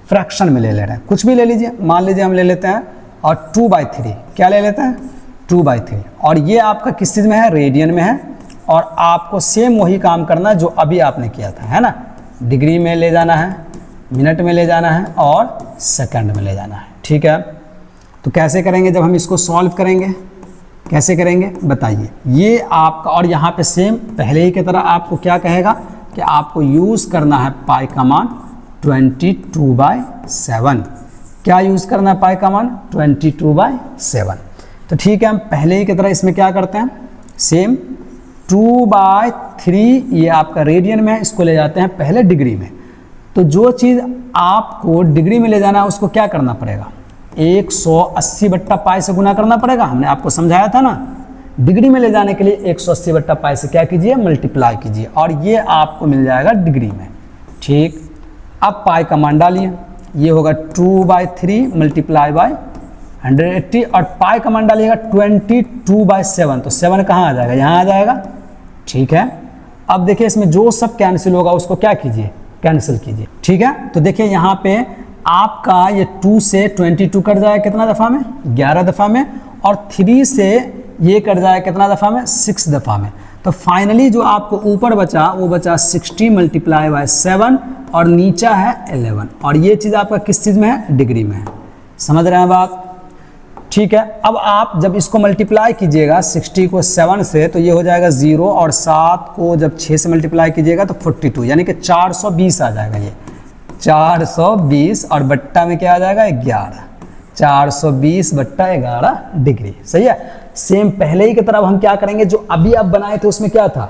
S1: फ्रैक्शन में ले रहे हैं। कुछ भी ले लीजिए, मान लीजिए हम ले लेते हैं और 2/3, क्या ले लेते हैं, 2/3, और ये आपका किस चीज़ में है, रेडियन में है, और आपको सेम वही काम करना है जो अभी आपने किया था, है ना। डिग्री में ले जाना है, मिनट में ले जाना है और सेकंड में ले जाना है, ठीक है। तो कैसे करेंगे जब हम इसको सॉल्व करेंगे, कैसे करेंगे बताइए। ये आपका, और यहाँ पे सेम पहले ही की तरह आपको क्या कहेगा कि आपको यूज़ करना है पाई का मान 22/7। क्या यूज़ करना है पाई का मान 22/7। तो ठीक है, हम पहले ही की तरह इसमें क्या करते हैं, सेम 2/3 ये आपका रेडियन में है, इसको ले जाते हैं पहले डिग्री में। तो जो चीज़ आपको डिग्री में ले जाना है उसको क्या करना पड़ेगा, 180/पाई से गुना करना पड़ेगा। हमने आपको समझाया था ना, डिग्री में ले जाने के लिए 180/पाई से क्या कीजिए, मल्टीप्लाई कीजिए, और ये आपको मिल जाएगा डिग्री में, ठीक। अब पाई का मान डालिए, ये होगा 2/3 मल्टीप्लाई बाय 180, और पाई का मान डालिएगा 22/7, तो 7 कहाँ आ जाएगा, यहाँ आ जाएगा, ठीक है। अब देखिए इसमें जो सब कैंसिल होगा उसको क्या कीजिए, कैंसिल कीजिए, ठीक है। तो देखिए यहाँ पे आपका ये 2 से 22 कट जाएगा कितना दफ़ा में, 11 दफ़ा में, और 3 से ये कट जाएगा कितना दफ़ा में, 6 दफ़ा में। तो फाइनली जो आपको ऊपर बचा वो बचा 60 मल्टीप्लाई बाय 7 और नीचा है 11, और ये चीज़ आपका किस चीज़ में है, डिग्री में है। समझ रहे हैं बात? ठीक है। अब आप जब इसको मल्टीप्लाई कीजिएगा 60 को 7 से तो ये हो जाएगा 0, और 7 को जब 6 से मल्टीप्लाई कीजिएगा तो 42, यानी कि 420 आ जाएगा ये 420, और बट्टा में क्या आ जाएगा 11, 420 बट्टा 11 डिग्री। सही है। सेम पहले ही की तरह हम क्या करेंगे, जो अभी आप बनाए थे उसमें क्या था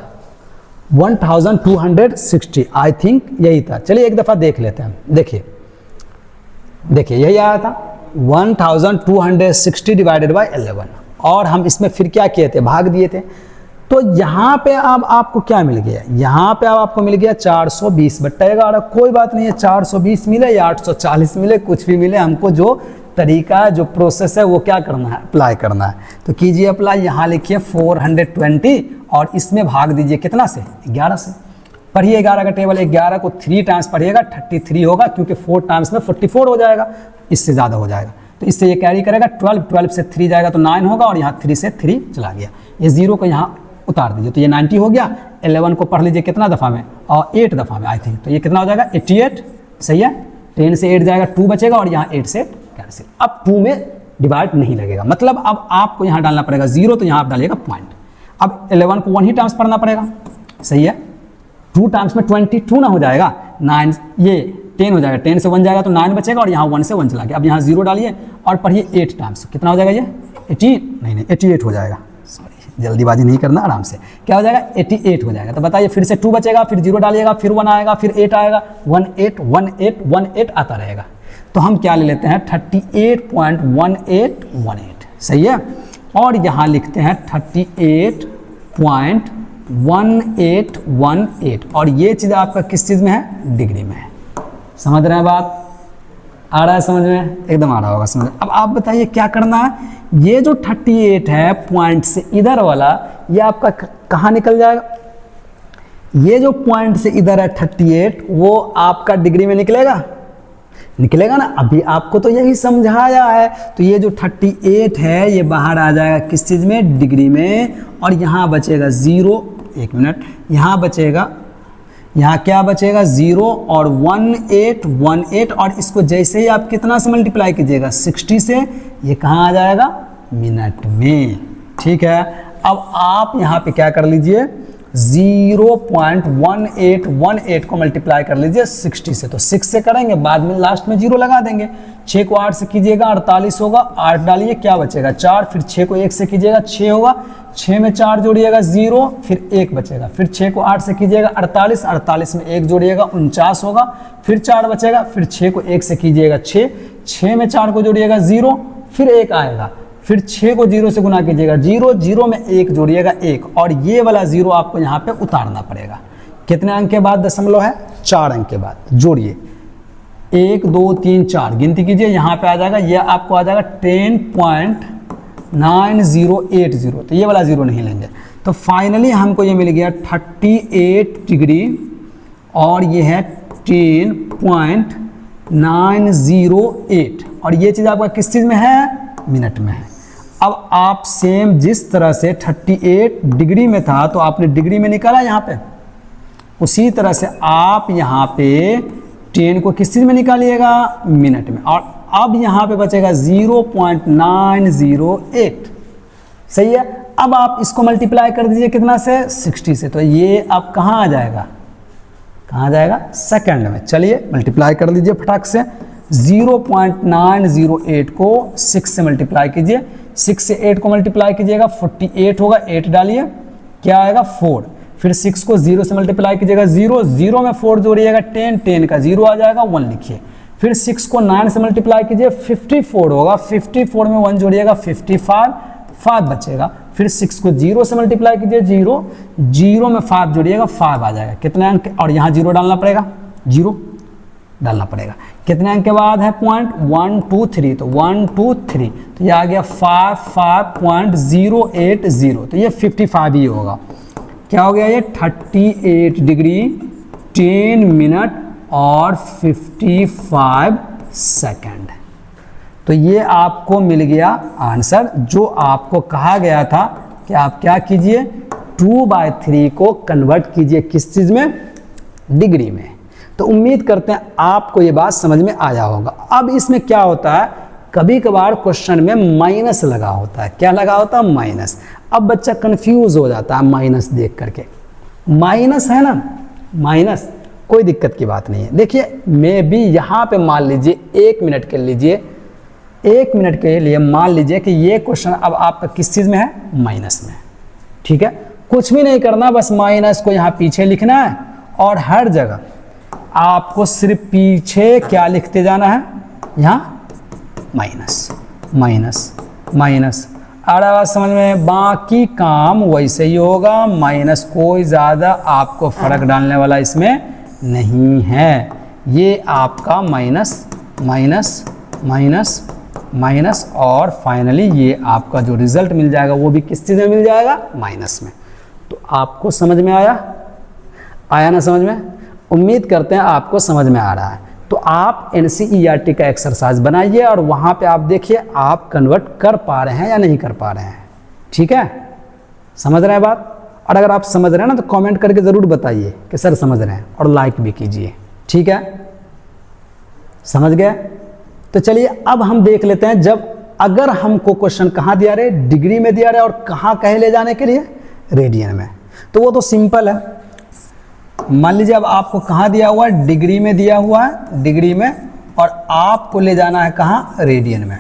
S1: 1260, आई थिंक यही था। चलिए एक दफ़ा देख लेते हैं। देखिए देखिए यही आया था 1260 डिवाइडेड बाय 11, और हम इसमें फिर क्या किए थे, भाग दिए थे। तो यहाँ पे अब आपको क्या मिल गया, यहाँ पे अब आपको मिल गया 420 बट्टा 11। कोई बात नहीं है, 420 मिले या 840 मिले, कुछ भी मिले, हमको जो तरीका जो प्रोसेस है वो क्या करना है, अप्लाई करना है। तो कीजिए अप्लाई। यहाँ लिखिए 420 और इसमें भाग दीजिए कितना से, 11 से। पढ़िए 11 का टेबल, 11 को 3 टाइम्स पढ़िएगा 33 होगा, क्योंकि 4 टाइम्स में 44 हो जाएगा, इससे ज़्यादा हो जाएगा। तो इससे ये कैरी करेगा 12 से 3 जाएगा तो 9 होगा, और यहाँ 3 से 3 चला गया। ये 0 को यहाँ उतार दीजिए तो ये 90 हो गया। 11 को पढ़ लीजिए कितना दफ़ा में, और 8 दफ़ा में आई थिंक। तो ये कितना हो जाएगा 88। सही है। 10 से 8 जाएगा 2 बचेगा, और यहाँ 8 से कैंसिल। अब 2 में डिवाइड नहीं लगेगा, मतलब अब आपको यहाँ डालना पड़ेगा 0, तो यहाँ आप डालिएगा पॉइंट। अब 11 को 1 ही टाइम्स पढ़ना पड़ेगा। सही है। 2 टाइम्स में 22 ना हो जाएगा, 9 ये 10 हो जाएगा, 10 से 1 जाएगा तो 9 बचेगा, और यहाँ 1 से 1 चला गया। अब यहाँ 0 डालिए और पढ़िए 8 टाइम्स, कितना हो जाएगा ये 88 हो जाएगा। सॉरी, जल्दीबाजी नहीं करना, आराम से। क्या हो जाएगा 88 हो जाएगा। तो बताइए, फिर से 2 बचेगा, फिर 0 डालिएगा, फिर 1 आएगा, फिर 8 आएगा, 18 आता रहेगा। तो हम क्या ले लेते हैं 38.1818। सही है। और यहाँ लिखते हैं 38.1818, और ये चीज़ आपका किस चीज़ में है, डिग्री में है। समझ रहे हैं बात? आ रहा है समझ में? एकदम आ रहा होगा समझ। अब आप बताइए क्या करना है। ये जो 38 है पॉइंट से इधर वाला, ये आपका कहाँ निकल जाएगा, ये जो पॉइंट से इधर है 38, वो आपका डिग्री में निकलेगा ना। अभी आपको तो यही समझाया है। तो ये जो 38 है ये बाहर आ जाएगा किस चीज़ में, डिग्री में, और यहाँ बचेगा 0। 1 मिनट, यहाँ बचेगा, यहाँ क्या बचेगा 0 और 1818, और इसको जैसे ही आप कितना से मल्टीप्लाई कीजिएगा 60 से, ये कहाँ आ जाएगा, मिनट में। ठीक है। अब आप यहाँ पे क्या कर लीजिए 0.1818 को मल्टीप्लाई कर लीजिए 60 से। तो 6 से करेंगे, बाद में लास्ट में 0 लगा देंगे। 6 को 8 से कीजिएगा 48 होगा, 8 डालिए, क्या बचेगा 4, फिर 6 को 1 से कीजिएगा 6 होगा, 6 में 4 जोड़िएगा 0, फिर 1 बचेगा, फिर 6 को 8 से कीजिएगा 48, 48 में 1 जोड़िएगा 49 होगा, फिर 4 बचेगा, फिर 6 को 1 से कीजिएगा 6, 6 में 4 को जोड़िएगा 0, फिर 1 आएगा, फिर 6 को 0 से गुना कीजिएगा 0, 0 में 1 जोड़िएगा 1, और ये वाला 0 आपको यहाँ पे उतारना पड़ेगा। कितने अंक के बाद दशमलव है, 4 अंक के बाद। जोड़िए 1 2 3 4 गिनती कीजिए, यहाँ पे आ जाएगा, ये आपको आ जाएगा 10.9080। तो ये वाला 0 नहीं लेंगे। तो फाइनली हमको ये मिल गया 38 डिग्री, और ये है 10.908, और ये चीज़ आपका किस चीज़ में है, मिनट में है। अब आप सेम जिस तरह से 38 डिग्री में था तो आपने डिग्री में निकाला यहाँ पे, उसी तरह से आप यहाँ पे 10 को किस चीज़ में निकालिएगा, मिनट में। और अब यहाँ पे बचेगा 0.908। सही है। अब आप इसको मल्टीप्लाई कर दीजिए कितना से, 60 से। तो ये अब कहाँ आ जाएगा, कहाँ जाएगा, सेकंड में। चलिए मल्टीप्लाई कर लीजिए फटाक से। 0.908 को 6 से मल्टीप्लाई कीजिए, 6 से 8 को मल्टीप्लाई कीजिएगा 48 होगा, 8 डालिए, क्या आएगा 4, फिर 6 को 0 से मल्टीप्लाई कीजिएगा 0, 0 में 4 जोड़िएगा 10, 10 का 0 आ जाएगा, 1 लिखिए, फिर 6 को 9 से मल्टीप्लाई कीजिए 54 होगा, 54 में 1 जोड़िएगा 55, 5 बचेगा, फिर 6 को 0 से मल्टीप्लाई कीजिए 0, 0 में 5 जोड़िएगा 5 आ जाएगा। कितने अंक, और यहाँ 0 डालना पड़ेगा, 0 डालना पड़ेगा। कितने अंक के बाद है पॉइंट, 1 2 3, तो 1 2 3, तो ये आ गया 55.080, तो ये 55 ही होगा। क्या हो गया ये 38 डिग्री 10 मिनट और 55 सेकंड। तो ये आपको मिल गया आंसर, जो आपको कहा गया था कि आप क्या कीजिए, 2/3 को कन्वर्ट कीजिए किस चीज़ में, डिग्री में। तो उम्मीद करते हैं आपको ये बात समझ में आया होगा। अब इसमें क्या होता है, कभी कभार क्वेश्चन में माइनस लगा होता है। क्या लगा होता है, माइनस। अब बच्चा कंफ्यूज हो जाता है माइनस देख करके। माइनस है ना, माइनस कोई दिक्कत की बात नहीं है। देखिए मैं भी यहाँ पे मान लीजिए 1 मिनट के लीजिए, 1 मिनट के लिए मान लीजिए कि ये क्वेश्चन अब आपका किस चीज़ में है, माइनस में। ठीक है, कुछ भी नहीं करना, बस माइनस को यहाँ पीछे लिखना है और हर जगह आपको सिर्फ पीछे क्या लिखते जाना है, यहाँ माइनस माइनस माइनस। अरे बात समझ में, बाकी काम वैसे ही होगा, माइनस कोई ज़्यादा आपको फर्क डालने वाला इसमें नहीं है। ये आपका माइनस माइनस माइनस माइनस और फाइनली ये आपका जो रिजल्ट मिल जाएगा वो भी किस चीज़ में मिल जाएगा, माइनस में। तो आपको समझ में आया ना समझ में? उम्मीद करते हैं आपको समझ में आ रहा है। तो आप NCERT का एक्सरसाइज बनाइए और वहाँ पे आप देखिए आप कन्वर्ट कर पा रहे हैं या नहीं कर पा रहे हैं। ठीक है, समझ रहे हैं बात? और अगर आप समझ रहे हैं ना तो कमेंट करके ज़रूर बताइए कि सर समझ रहे हैं, और लाइक भी कीजिए। ठीक है, समझ गए? तो चलिए अब हम देख लेते हैं, जब अगर हमको क्वेश्चन कहाँ दिया रहे, डिग्री में दिया रहे और कहाँ कहे ले जाने के लिए, रेडियन में। तो वो तो सिंपल है। मान लीजिए अब आपको कहाँ दिया हुआ है, डिग्री में दिया हुआ है, डिग्री में, और आपको ले जाना है कहाँ, रेडियन में।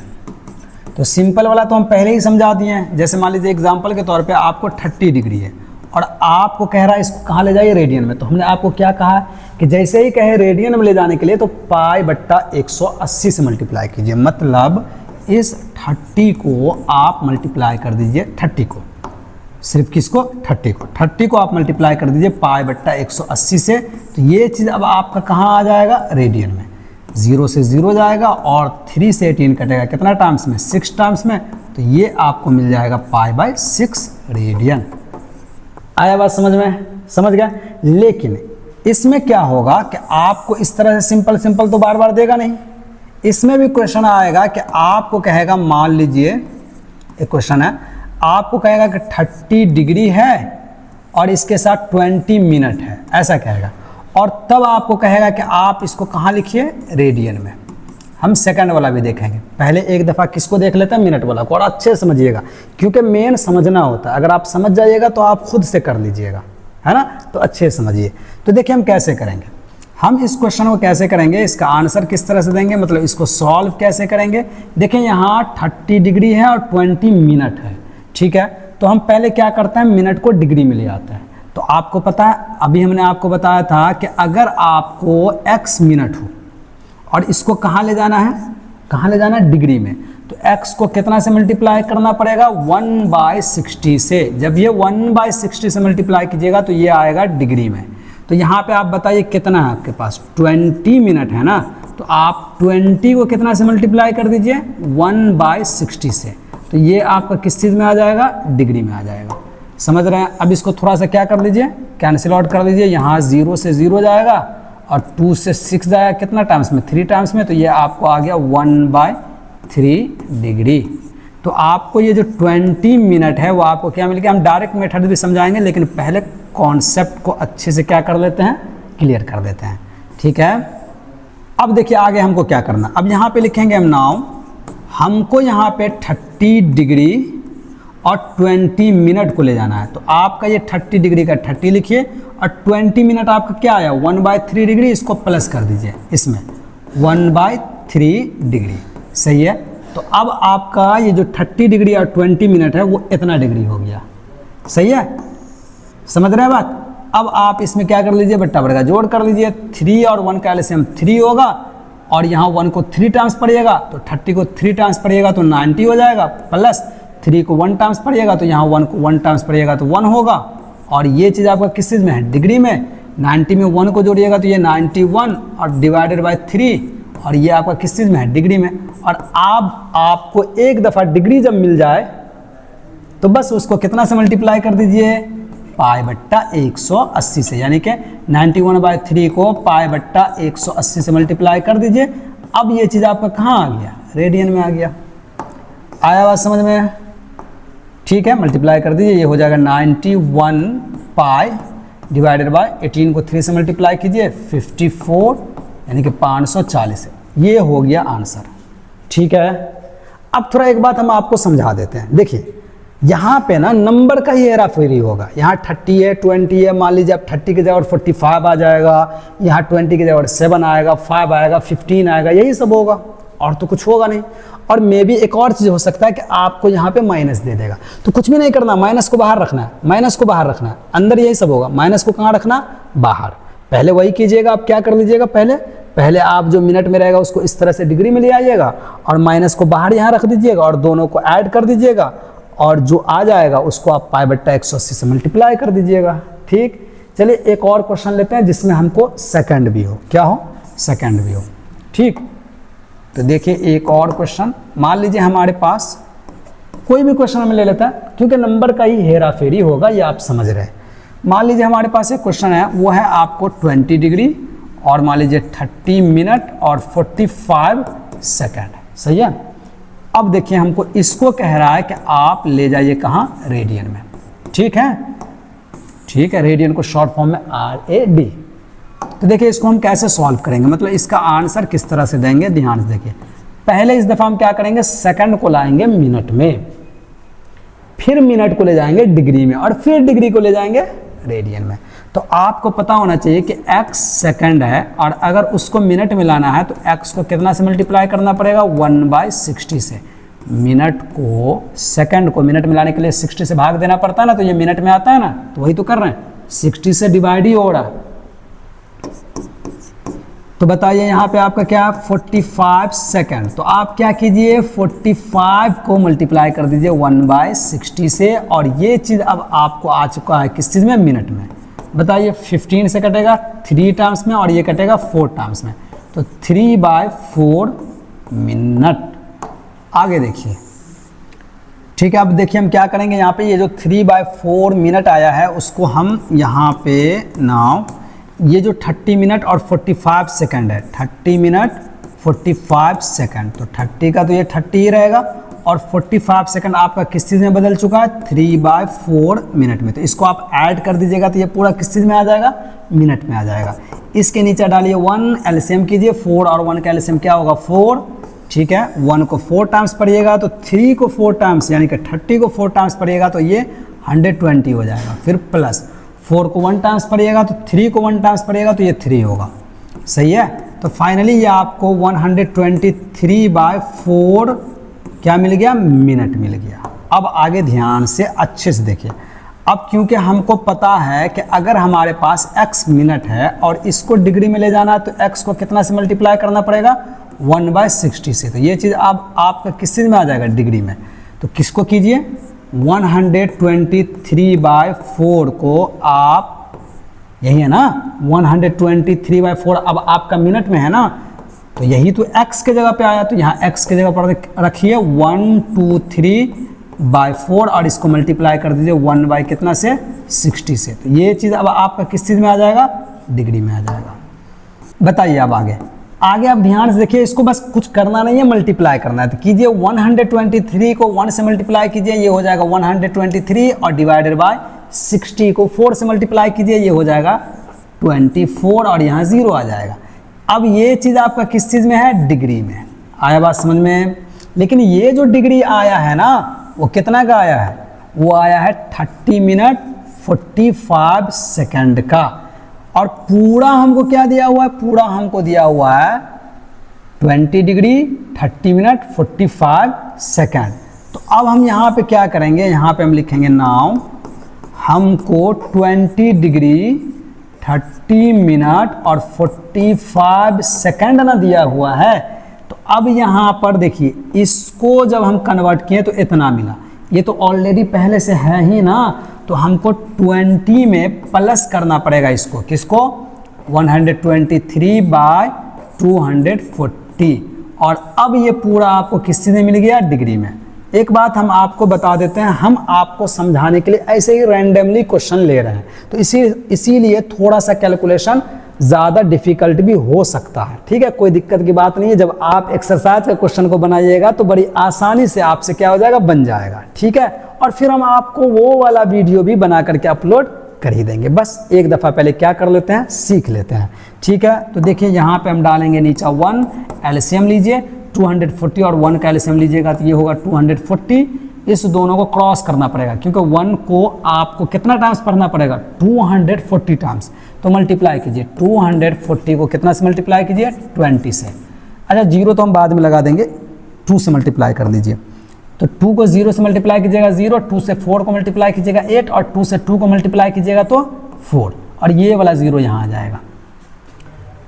S1: तो सिंपल वाला तो हम पहले ही समझा दिए हैं। जैसे मान लीजिए एग्जांपल के तौर पे आपको 30 डिग्री है और आपको कह रहा है इसको कहाँ ले जाइए, रेडियन में। तो हमने आपको क्या कहा कि जैसे ही कहे रेडियन में ले जाने के लिए तो π/180 से मल्टीप्लाई कीजिए। मतलब इस 30 को आप मल्टीप्लाई कर दीजिए, 30 को, सिर्फ किसको, 30 को आप मल्टीप्लाई कर दीजिए π/180 से। तो ये चीज़ अब आपका कहाँ आ जाएगा, रेडियन में। 0 से 0 जाएगा और 3 से 18 कटेगा, कितना टाइम्स में, 6 टाइम्स में। तो ये आपको मिल जाएगा π/6 रेडियन। आया बात समझ में? समझ गया। लेकिन इसमें क्या होगा कि आपको इस तरह से सिंपल सिंपल तो बार बार देगा नहीं। इसमें भी क्वेश्चन आएगा कि आपको कहेगा, मान लीजिए एक क्वेश्चन है, आपको कहेगा कि 30 डिग्री है और इसके साथ 20 मिनट है, ऐसा कहेगा। और तब आपको कहेगा कि आप इसको कहाँ लिखिए, रेडियन में। हम सेकंड वाला भी देखेंगे, पहले एक दफ़ा किसको देख लेते हैं, मिनट वाला को। और अच्छे से समझिएगा, क्योंकि मेन समझना होता है। अगर आप समझ जाइएगा तो आप खुद से कर लीजिएगा, है ना। तो अच्छे से समझिए। तो देखिए हम कैसे करेंगे, हम इस क्वेश्चन को कैसे करेंगे, इसका आंसर किस तरह से देंगे, मतलब इसको सॉल्व कैसे करेंगे। देखिए यहाँ 30 डिग्री है और 20 मिनट है। ठीक है, तो हम पहले क्या करते हैं, मिनट को डिग्री में ले आते हैं। तो आपको पता है, अभी हमने आपको बताया था कि अगर आपको x मिनट हो और इसको कहाँ ले जाना है, कहाँ ले जाना है, डिग्री में, तो x को कितना से मल्टीप्लाई करना पड़ेगा, 1/60 से। जब ये 1/60 से मल्टीप्लाई कीजिएगा तो ये आएगा डिग्री में। तो यहाँ पे आप बताइए कितना है आपके पास, 20 मिनट है ना। तो आप 20 को कितना से मल्टीप्लाई कर दीजिए, 1/60 से। तो ये आपका किस चीज़ में आ जाएगा, डिग्री में आ जाएगा। समझ रहे हैं? अब इसको थोड़ा सा क्या कर लीजिए, कैंसिल आउट कर लीजिए। यहाँ 0 से 0 जाएगा और 2 से 6 जाएगा, कितना टाइम्स में, 3 टाइम्स में। तो ये आपको आ गया 1/3 डिग्री। तो आपको ये जो 20 मिनट है वो आपको क्या मिल गया। हम डायरेक्ट मेथड भी समझाएंगे, लेकिन पहले कॉन्सेप्ट को अच्छे से क्या कर लेते हैं, क्लियर कर देते हैं। ठीक है, अब देखिए आगे हमको क्या करना। अब यहाँ पे लिखेंगे हम नाउ, हमको यहाँ पे 30 डिग्री और 20 मिनट को ले जाना है। तो आपका ये 30 डिग्री का 30 लिखिए और 20 मिनट आपका क्या आया, 1/3 डिग्री। इसको प्लस कर दीजिए इसमें, 1/3 डिग्री। सही है। तो अब आपका ये जो 30 डिग्री और 20 मिनट है वो इतना डिग्री हो गया। सही है, समझ रहे हैं बात। अब आप इसमें क्या कर लीजिए, बट्टा बड़का जोड़ कर लीजिए। 3 और 1 का एलसीएम 3 होगा और यहाँ 1 को 3 टाइम्स पड़िएगा तो 30 को 3 टाइम्स पड़िएगा तो 90 हो जाएगा, प्लस 3 को 1 टाइम्स पड़िएगा तो यहाँ 1 को 1 टाइम्स पड़िएगा तो 1 होगा। और ये चीज़ आपका किस चीज़ में है, डिग्री में। 90 में 1 को जोड़िएगा तो ये 91 और डिवाइडेड बाय 3, और ये आपका किस चीज़ में है, डिग्री में। और आपको एक दफ़ा डिग्री जब मिल जाए तो बस उसको कितना से मल्टीप्लाई कर दीजिए, π/180 से। यानी कि 91/3 को π/180 से मल्टीप्लाई कर दीजिए। अब ये चीज़ आपका कहाँ आ गया, रेडियन में आ गया। आया बात समझ में? ठीक है, मल्टीप्लाई कर दीजिए, ये हो जाएगा 91 पाई डिवाइडेड बाय 18 को 3 से मल्टीप्लाई कीजिए 54 यानी कि 540 है। ये हो गया आंसर। ठीक है, अब थोड़ा एक बात हम आपको समझा देते हैं। देखिए यहाँ पे ना नंबर का ही हेरा फेरी होगा। यहाँ 30 है, 20 है, मान लीजिए आप 30 की जगह 45 आ जाएगा, यहाँ 20 की जगह 7 आएगा, 5 आएगा, 15 आएगा, यही सब होगा और तो कुछ होगा नहीं। और मे भी एक और चीज़ हो सकता है कि आपको यहाँ पे माइनस दे देगा, तो कुछ भी नहीं करना, माइनस को बाहर रखना है, माइनस को बाहर रखना है, अंदर यही सब होगा, माइनस को कहाँ रखना, बाहर। पहले वही कीजिएगा, आप क्या कर लीजिएगा, पहले आप जो मिनट में रहेगा उसको इस तरह से डिग्री में ले आइएगा और माइनस को बाहर यहाँ रख दीजिएगा और दोनों को ऐड कर दीजिएगा और जो आ जाएगा उसको आप π/180 से मल्टीप्लाई कर दीजिएगा। ठीक, चलिए एक और क्वेश्चन लेते हैं जिसमें हमको सेकंड भी हो, क्या हो, सेकंड भी हो। ठीक, तो देखिए एक और क्वेश्चन, मान लीजिए हमारे पास कोई भी क्वेश्चन हमें ले लेता है क्योंकि नंबर का ही हेरा फेरी होगा, ये आप समझ रहे हैं। मान लीजिए हमारे पास एक क्वेश्चन है, वो है आपको 20 डिग्री और मान लीजिए 30 मिनट और 45 सेकेंड, सही है। अब देखिए हमको इसको कह रहा है कि आप ले जाइए कहाँ, रेडियन में। ठीक है, ठीक है, रेडियन को शॉर्ट फॉर्म में RAD। तो देखिए इसको हम कैसे सॉल्व करेंगे, मतलब इसका आंसर किस तरह से देंगे, ध्यान से देखिए। पहले इस दफ़ा हम क्या करेंगे, सेकंड को लाएंगे मिनट में, फिर मिनट को ले जाएंगे डिग्री में और फिर डिग्री को ले जाएंगे रेडियन में। तो आपको पता होना चाहिए कि x सेकंड है और अगर उसको मिनट में लाना है तो x को कितना से मल्टीप्लाई करना पड़ेगा, 1/60 से। मिनट को सेकंड को मिनट में लाने के लिए 60 से भाग देना पड़ता है ना, तो ये मिनट में आता है ना, तो वही तो कर रहे हैं, 60 से डिवाइड ही हो रहा है। तो बताइए यहाँ पे आपका क्या, 45 सेकंड। तो आप क्या कीजिए, 45 को मल्टीप्लाई कर दीजिए 1/60 से और ये चीज़ अब आपको आ चुका है किस चीज़ में, मिनट में। बताइए 15 से कटेगा 3 टाइम्स में और ये कटेगा 4 टाइम्स में, तो 3/4 मिनट। आगे देखिए, ठीक है, अब देखिए हम क्या करेंगे, यहाँ पे ये जो 3/4 मिनट आया है उसको हम यहाँ पे नाउ ये जो 30 मिनट और 45 सेकंड है, 30 मिनट 45 सेकंड, तो 30 का तो ये 30 ही रहेगा और 45 सेकंड आपका किस चीज़ में बदल चुका है, 3/4 मिनट में। तो इसको आप ऐड कर दीजिएगा तो ये पूरा किस चीज़ में आ जाएगा, मिनट में आ जाएगा। इसके नीचे डालिए 1, एलसीएम कीजिए, 4 और 1 का एलसीएम क्या होगा, 4। ठीक है, 1 को 4 टाइम्स पढ़िएगा तो 3 को 4 टाइम्स यानी कि 30 को 4 टाइम्स पढ़िएगा तो ये 120 हो जाएगा। फिर प्लस 4 को 1 टाइम्स पढ़िएगा तो 3 को 1 टाइम्स पढ़िएगा तो ये 3 होगा, सही है। तो फाइनली ये आपको 123/4 क्या मिल गया, मिनट मिल गया। अब आगे ध्यान से अच्छे से देखिए, अब क्योंकि हमको पता है कि अगर हमारे पास x मिनट है और इसको डिग्री में ले जाना है तो x को कितना से मल्टीप्लाई करना पड़ेगा, 1/60 से। तो ये चीज़ अब आपका किस चीज़ में आ जाएगा, डिग्री में। तो किसको कीजिए, 123/4 को आप, यही है ना 123/4, अब आपका मिनट में है ना, तो यही तो x के जगह पे आया, तो यहाँ x के जगह पर रखिए 123/4 और इसको मल्टीप्लाई कर दीजिए 1 कितना से, 60 से। तो ये चीज़ अब आपका किस चीज़ में आ जाएगा, डिग्री में आ जाएगा। बताइए अब आगे आप ध्यान से देखिए, इसको बस कुछ करना नहीं है, मल्टीप्लाई करना है। तो कीजिए 123 को 1 से मल्टीप्लाई कीजिए, ये हो जाएगा 123 और डिवाइडेड बाय 60 को 4 से मल्टीप्लाई कीजिए, ये हो जाएगा 24 और यहाँ 0 आ जाएगा। अब ये चीज़ आपका किस चीज़ में है, डिग्री में। आया बात समझ में। लेकिन ये जो डिग्री आया है ना, वो कितना का आया है, वो आया है 30 मिनट 45 सेकंड का। और पूरा हमको क्या दिया हुआ है, पूरा हमको दिया हुआ है 20 डिग्री 30 मिनट 45 सेकंड। तो अब हम यहाँ पे क्या करेंगे, यहाँ पे हम लिखेंगे नाउ हमको 20 डिग्री 30 मिनट और 45 सेकंड ना दिया हुआ है। तो अब यहाँ पर देखिए, इसको जब हम कन्वर्ट किए तो इतना मिला, ये तो ऑलरेडी पहले से है ही ना, तो हमको 20 में प्लस करना पड़ेगा इसको, किसको, 123/240। और अब ये पूरा आपको किस चीज़ में मिल गया, डिग्री में। एक बात हम आपको बता देते हैं, हम आपको समझाने के लिए ऐसे ही रैंडमली क्वेश्चन ले रहे हैं, तो इसीलिए थोड़ा सा कैलकुलेशन ज़्यादा डिफिकल्ट भी हो सकता है। ठीक है, कोई दिक्कत की बात नहीं है। जब आप एक्सरसाइज के क्वेश्चन को बनाइएगा तो बड़ी आसानी से आपसे क्या हो जाएगा, बन जाएगा। ठीक है, और फिर हम आपको वो वाला वीडियो भी बना करके अपलोड कर ही देंगे। बस एक दफ़ा पहले क्या कर लेते हैं, सीख लेते हैं। ठीक है, तो देखिए यहाँ पे हम डालेंगे नीचे 1, एलसीएम लीजिए 240 और 1 का एलसीएम लीजिएगा तो ये होगा 240। इस दोनों को क्रॉस करना पड़ेगा क्योंकि 1 को आपको कितना टाइम्स पढ़ना पड़ेगा, 240 टाइम्स। तो मल्टीप्लाई कीजिए 240 को कितना से मल्टीप्लाई कीजिए, 20 से। अच्छा, 0 तो हम बाद में लगा देंगे, 2 से मल्टीप्लाई कर दीजिए। तो 2 को 0 से मल्टीप्लाई कीजिएगा 0, 2 से 4 को मल्टीप्लाई कीजिएगा 8 और 2 से 2 को मल्टीप्लाई कीजिएगा तो 4 और ये वाला 0 यहाँ आ जाएगा।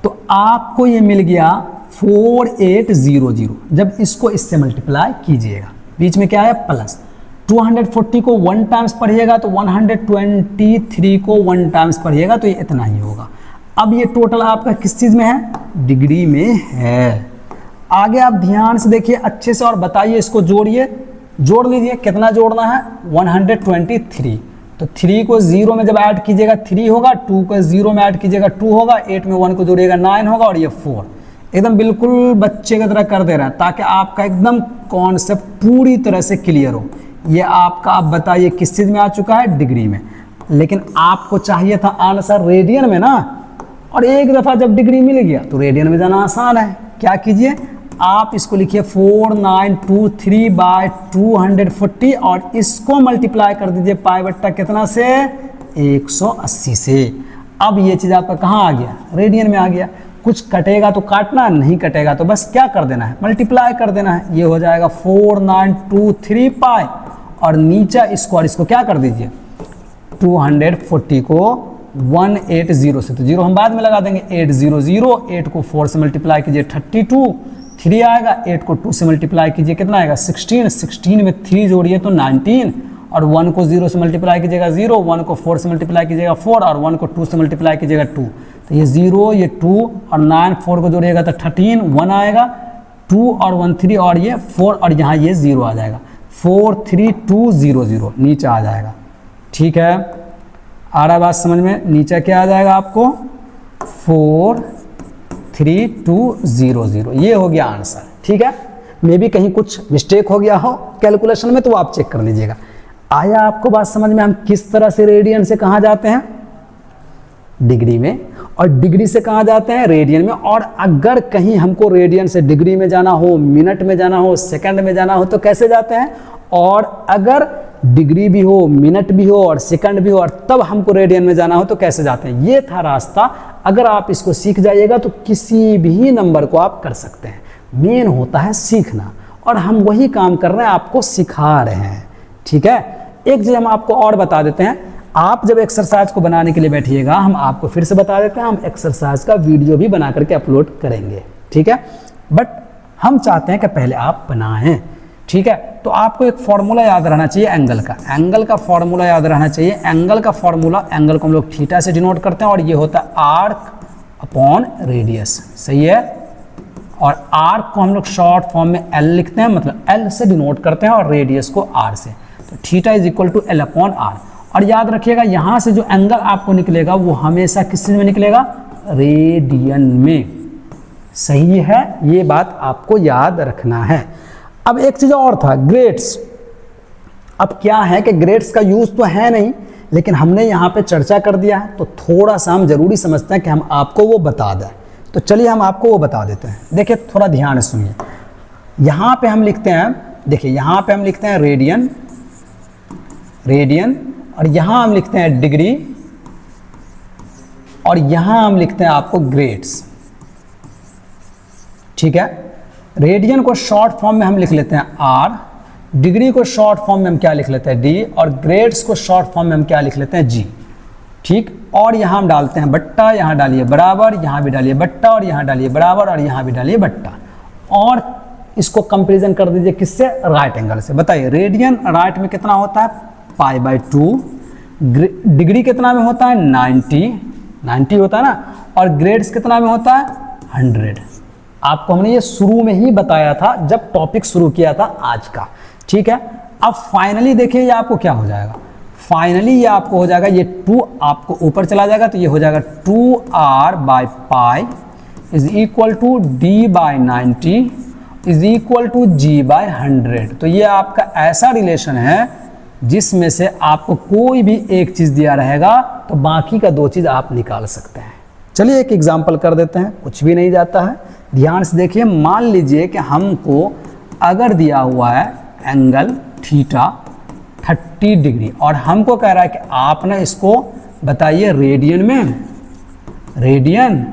S1: तो आपको ये मिल गया 4800। जब इसको इससे मल्टीप्लाई कीजिएगा, बीच में क्या है प्लस, 240 को 1 टाइम्स पढ़िएगा तो 123 को 1 टाइम्स पढ़िएगा तो ये इतना ही होगा। अब ये टोटल आपका किस चीज़ में है, डिग्री में है। आगे आप ध्यान से देखिए अच्छे से और बताइए, इसको जोड़िए, जोड़ लीजिए। कितना जोड़ना है, 123। तो 3 को 0 में जब ऐड कीजिएगा 3 होगा, 2 को 0 में ऐड कीजिएगा 2 होगा, 8 में 1 को जोड़िएगा 9 होगा और ये 4। एकदम बिल्कुल बच्चे की तरह कर दे रहा है ताकि आपका एकदम कॉन्सेप्ट पूरी तरह से क्लियर हो। ये आपका, आप बताइए किस चीज़ में आ चुका है, डिग्री में। लेकिन आपको चाहिए था आंसर रेडियन में ना, और एक दफ़ा जब डिग्री मिल गया तो रेडियन में जाना आसान है। क्या कीजिए, आप इसको लिखिए 4923/240 और इसको मल्टीप्लाई कर दीजिए पाई बट्टा कितना से, 180 से। अब ये चीज़ आपका कहाँ आ गया, रेडियन में आ गया। कुछ कटेगा तो काटना, नहीं कटेगा तो बस क्या कर देना है, मल्टीप्लाई कर देना है। ये हो जाएगा 4923 पाई और नीचे इसको और इसको क्या कर दीजिए, 240 को 180 से, तो 0 हम बाद में लगा देंगे, 800। 8 को 4 से मल्टीप्लाई कीजिए 32, 3 आएगा। 8 को 2 से मल्टीप्लाई कीजिए कितना आएगा, 16। 16 में 3 जोड़िए तो 19 और 1 को 0 से मल्टीप्लाई कीजिएगा 0, 1 को 4 से मल्टीप्लाई कीजिएगा 4 और 1 को 2 से मल्टीप्लाई कीजिएगा 2। तो ये 0, ये 2 और 9, 4 को जोड़िएगा तो 13, 1 आएगा, 2 और 1 3 और ये 4 और यहाँ ये 0 आ जाएगा, 43200 नीचे आ जाएगा। ठीक है, आ रहा बात समझ में, नीचे क्या आ जाएगा आपको, 43200। ये हो गया आंसर। ठीक है, मे भी कहीं कुछ मिस्टेक हो गया हो कैलकुलेशन में तो आप चेक कर लीजिएगा। आया आपको बात समझ में, हम किस तरह से रेडियन से कहाँ जाते हैं, डिग्री में, और डिग्री से कहाँ जाते हैं, रेडियन में। और अगर कहीं हमको रेडियन से डिग्री में जाना हो, मिनट में जाना हो, सेकंड में जाना हो तो कैसे जाते हैं, और अगर डिग्री भी हो, मिनट भी हो और सेकंड भी हो और तब हमको रेडियन में जाना हो तो कैसे जाते हैं। ये था रास्ता। अगर आप इसको सीख जाइएगा तो किसी भी नंबर को आप कर सकते हैं। मेन होता है सीखना, और हम वही काम कर रहे हैं, आपको सिखा रहे हैं। ठीक है, एक चीज़ हम आपको और बता देते हैं, आप जब एक्सरसाइज को बनाने के लिए बैठिएगा, हम आपको फिर से बता देते हैं, हम एक्सरसाइज का वीडियो भी बना करके अपलोड करेंगे। ठीक है, बट हम चाहते हैं कि पहले आप बनाएं। ठीक है, तो आपको एक फॉर्मूला याद रहना चाहिए एंगल का। एंगल का फॉर्मूला याद रहना चाहिए। एंगल का फॉर्मूला, एंगल को हम लोग थीटा से डिनोट करते हैं और ये होता है आर्क अपॉन रेडियस। सही है, और आर्क को हम लोग शॉर्ट फॉर्म में एल लिखते हैं, मतलब एल से डिनोट करते हैं, और रेडियस को आर से। तो theta is equal to L upon R. और याद रखिएगा, यहाँ से जो एंगल आपको निकलेगा वो हमेशा किस चीज़ में निकलेगा, रेडियन में। सही है, ये बात आपको याद रखना है। अब एक चीज़ और था, ग्रेड्स। अब क्या है कि ग्रेड्स का यूज़ तो है नहीं, लेकिन हमने यहाँ पे चर्चा कर दिया है तो थोड़ा सा हम ज़रूरी समझते हैं कि हम आपको वो बता दें। तो चलिए हम आपको वो बता देते हैं। देखिए थोड़ा ध्यान से सुनिए। यहाँ पे हम लिखते हैं, देखिए यहाँ पे हम लिखते हैं रेडियन, रेडियन, और यहाँ हम लिखते हैं डिग्री, और यहाँ हम लिखते हैं आपको ग्रेड्स। ठीक है, रेडियन को शॉर्ट फॉर्म में हम लिख लेते हैं आर, डिग्री को शॉर्ट फॉर्म में हम क्या लिख लेते हैं डी, और ग्रेड्स को शॉर्ट फॉर्म में हम क्या लिख लेते हैं जी। ठीक, और यहाँ हम डालते हैं बट्टा, यहाँ डालिए बराबर, यहाँ भी डालिए बट्टा, और यहाँ डालिए बराबर, और यहाँ भी डालिए बट्टा, और इसको कंपेरिजन कर दीजिए किससे, राइट एंगल से। बताइए रेडियन राइट में कितना होता है, π/2, डिग्री कितना में होता है, 90 होता है ना, और ग्रेड्स कितना में होता है, 100। आपको हमने ये शुरू में ही बताया था जब टॉपिक शुरू किया था आज का। ठीक है, अब फाइनली देखिए ये आपको क्या हो जाएगा, फाइनली ये आपको हो जाएगा, ये 2 आपको ऊपर चला जाएगा तो ये हो जाएगा 2r/π is equal to d/90 is equal to g/100। तो ये आपका ऐसा रिलेशन है जिसमें से आपको कोई भी एक चीज़ दिया रहेगा तो बाकी का 2 चीज़ आप निकाल सकते हैं। चलिए एक एग्जांपल कर देते हैं, कुछ भी नहीं जाता है, ध्यान से देखिए। मान लीजिए कि हमको अगर दिया हुआ है एंगल थीटा 30 डिग्री और हमको कह रहा है कि आप ना इसको बताइए रेडियन में, रेडियन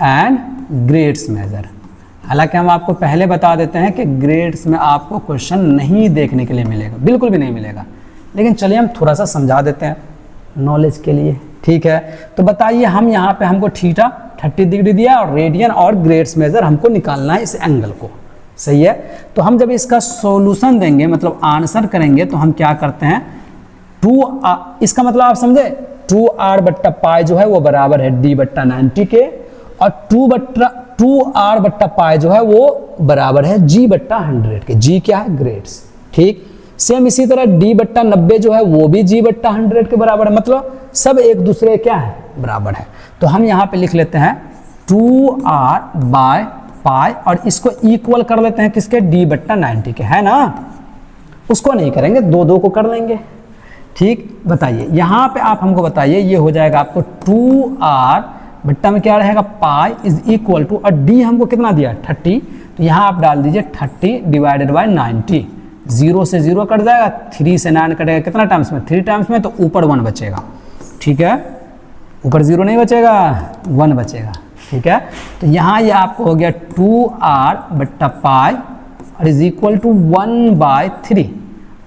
S1: एंड ग्रेड्स मेजर। हालांकि हम आपको पहले बता देते हैं कि ग्रेड्स में आपको क्वेश्चन नहीं देखने के लिए मिलेगा, बिल्कुल भी नहीं मिलेगा, लेकिन चलिए हम थोड़ा सा समझा देते हैं नॉलेज के लिए, ठीक है। तो बताइए हम यहाँ पे हमको थीटा 30 डिग्री दिया और रेडियन और ग्रेड्स मेजर हमको निकालना है इस एंगल को, सही है। तो हम जब इसका सॉल्यूशन देंगे मतलब आंसर करेंगे तो हम क्या करते हैं 2r, इसका मतलब आप समझे 2r/π जो है वो बराबर है d/90 के और 2r/π जो है वो बराबर है g/100 के। g क्या है? ग्रेड्स, ठीक। सेम इसी तरह d/90 जो है वो भी g/100 के बराबर है, मतलब सब एक दूसरे क्या है? बराबर है। तो हम यहाँ पे लिख लेते हैं 2r/π और इसको इक्वल कर लेते हैं किसके? d/90 के, है ना। उसको नहीं करेंगे, 2 को कर लेंगे, ठीक। बताइए यहाँ पे आप हमको बताइए, ये हो जाएगा आपको 2r बट्टा में क्या रहेगा पाई इज इक्वल टू, और d हमको कितना दिया 30, तो यहाँ आप डाल दीजिए 30 डिवाइडेड बाई 90। 0 से 0 कट जाएगा, 3 से 9 कटेगा कितना टाइम्स में? 3 टाइम्स में, तो ऊपर 1 बचेगा, ठीक है। ऊपर 0 नहीं बचेगा, 1 बचेगा, ठीक है। तो यहाँ ये आपको हो गया 2r/π और इज इक्वल टू 1/3।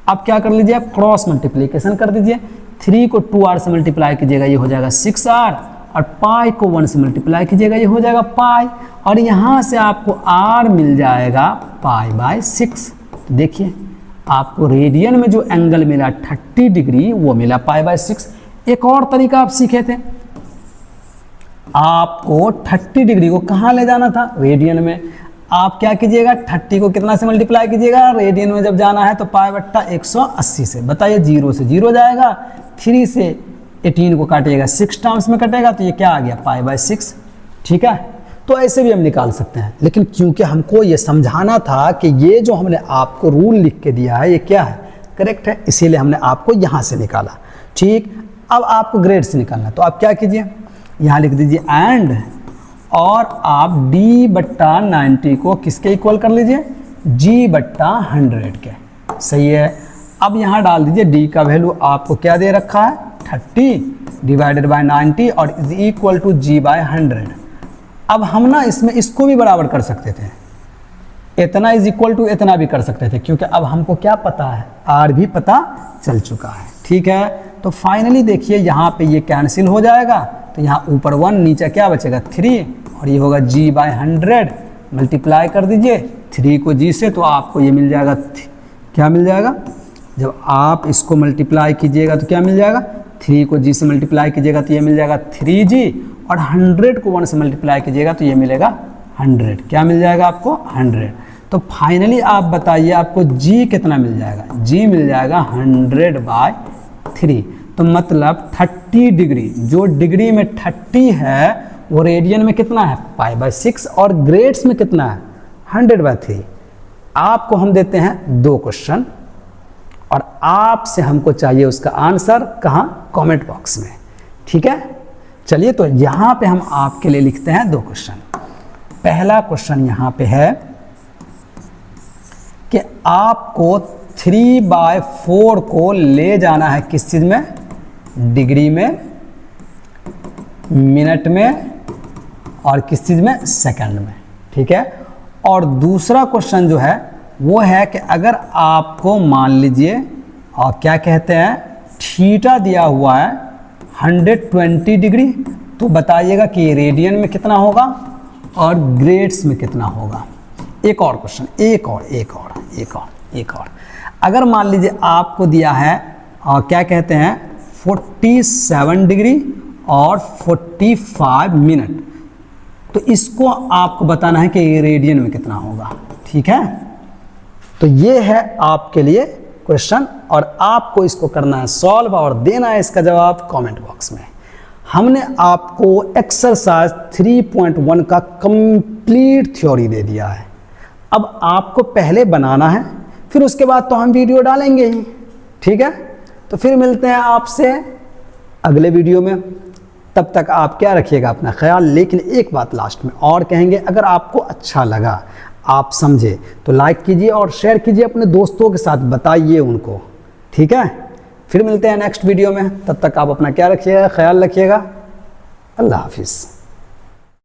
S1: अब क्या कर लीजिए, आप क्रॉस मल्टीप्लीकेशन कर दीजिए। 3 को 2r से मल्टीप्लाई कीजिएगा, ये हो जाएगा 6r, और पाई को 1 से मल्टीप्लाई कीजिएगा, ये हो जाएगा पाई, और यहाँ से आपको r मिल जाएगा π/6। तो देखिए आपको रेडियन में जो एंगल मिला 30 डिग्री वो मिला π/6। एक और तरीका आप सीखे थे, आपको 30 डिग्री को कहाँ ले जाना था? रेडियन में। आप क्या कीजिएगा, 30 को कितना से मल्टीप्लाई कीजिएगा? रेडियन में जब जाना है तो π/180 से। बताइए 0 से 0 जाएगा, 3 से 18 को काटिएगा 6 टर्म्स में कटेगा, तो ये क्या आ गया π/6, ठीक है। तो ऐसे भी हम निकाल सकते हैं, लेकिन क्योंकि हमको ये समझाना था कि ये जो हमने आपको रूल लिख के दिया है ये क्या है? करेक्ट है, इसीलिए हमने आपको यहाँ से निकाला, ठीक। अब आपको ग्रेड से निकालना, तो आप क्या कीजिए, यहाँ लिख दीजिए एंड, और आप d/90 को किसके इक्वल कर लीजिए? g/100 के, सही है। अब यहाँ डाल दीजिए d का वैल्यू आपको क्या दे रखा है? 30 डिवाइडेड बाय 90 और इज इक्वल टू g/100। अब हम ना इसमें इसको भी बराबर कर सकते थे, इतना इज इक्वल टू इतना भी कर सकते थे, क्योंकि अब हमको क्या पता है? r भी पता चल चुका है, ठीक है। तो फाइनली देखिए यहाँ पे ये कैंसिल हो जाएगा, तो यहाँ ऊपर 1 नीचे क्या बचेगा 3, और ये होगा g/100। मल्टीप्लाई कर दीजिए 3 को g से, तो आपको ये मिल जाएगा, क्या मिल जाएगा? जब आप इसको मल्टीप्लाई कीजिएगा तो क्या मिल जाएगा? 3 को g से मल्टीप्लाई कीजिएगा तो ये मिल जाएगा 3g, और 100 को 1 से मल्टीप्लाई कीजिएगा तो ये मिलेगा 100। क्या मिल जाएगा आपको? 100। तो फाइनली आप बताइए आपको g कितना मिल जाएगा? g मिल जाएगा 100/3। तो मतलब 30 डिग्री, जो डिग्री में 30 है वो रेडियन में कितना है? π/6, और ग्रेड्स में कितना है? 100/3। आपको हम देते हैं 2 क्वेश्चन और आपसे हमको चाहिए उसका आंसर कहाँ? कमेंट बॉक्स में, ठीक है। चलिए तो यहाँ पे हम आपके लिए लिखते हैं 2 क्वेश्चन। पहला क्वेश्चन यहाँ पे है कि आपको 3/4 को ले जाना है किस चीज़ में? डिग्री में, मिनट में, और किस चीज़ में? सेकंड में, ठीक है। और दूसरा क्वेश्चन जो है वो है कि अगर आपको मान लीजिए और क्या कहते हैं थीटा दिया हुआ है 120 डिग्री, तो बताइएगा कि रेडियन में कितना होगा और ग्रेड्स में कितना होगा। एक और क्वेश्चन, एक और अगर मान लीजिए आपको दिया है और क्या कहते हैं 47 डिग्री और 45 मिनट, तो इसको आपको बताना है कि रेडियन में कितना होगा, ठीक है। तो ये है आपके लिए क्वेश्चन और आपको इसको करना है सॉल्व और देना है इसका जवाब कमेंट बॉक्स में। हमने आपको एक्सरसाइज 3.1 का कंप्लीट थ्योरी दे दिया है। अब आपको पहले बनाना है, फिर उसके बाद तो हम वीडियो डालेंगे ही, ठीक है। तो फिर मिलते हैं आपसे अगले वीडियो में, तब तक आप क्या रखिएगा अपना ख्याल। लेकिन एक बात लास्ट में और कहेंगे, अगर आपको अच्छा लगा, आप समझे, तो लाइक कीजिए और शेयर कीजिए अपने दोस्तों के साथ, बताइए उनको, ठीक है। फिर मिलते हैं नेक्स्ट वीडियो में, तब तक आप अपना क्या रखिएगा, ख्याल रखिएगा। अल्लाह हाफिज़।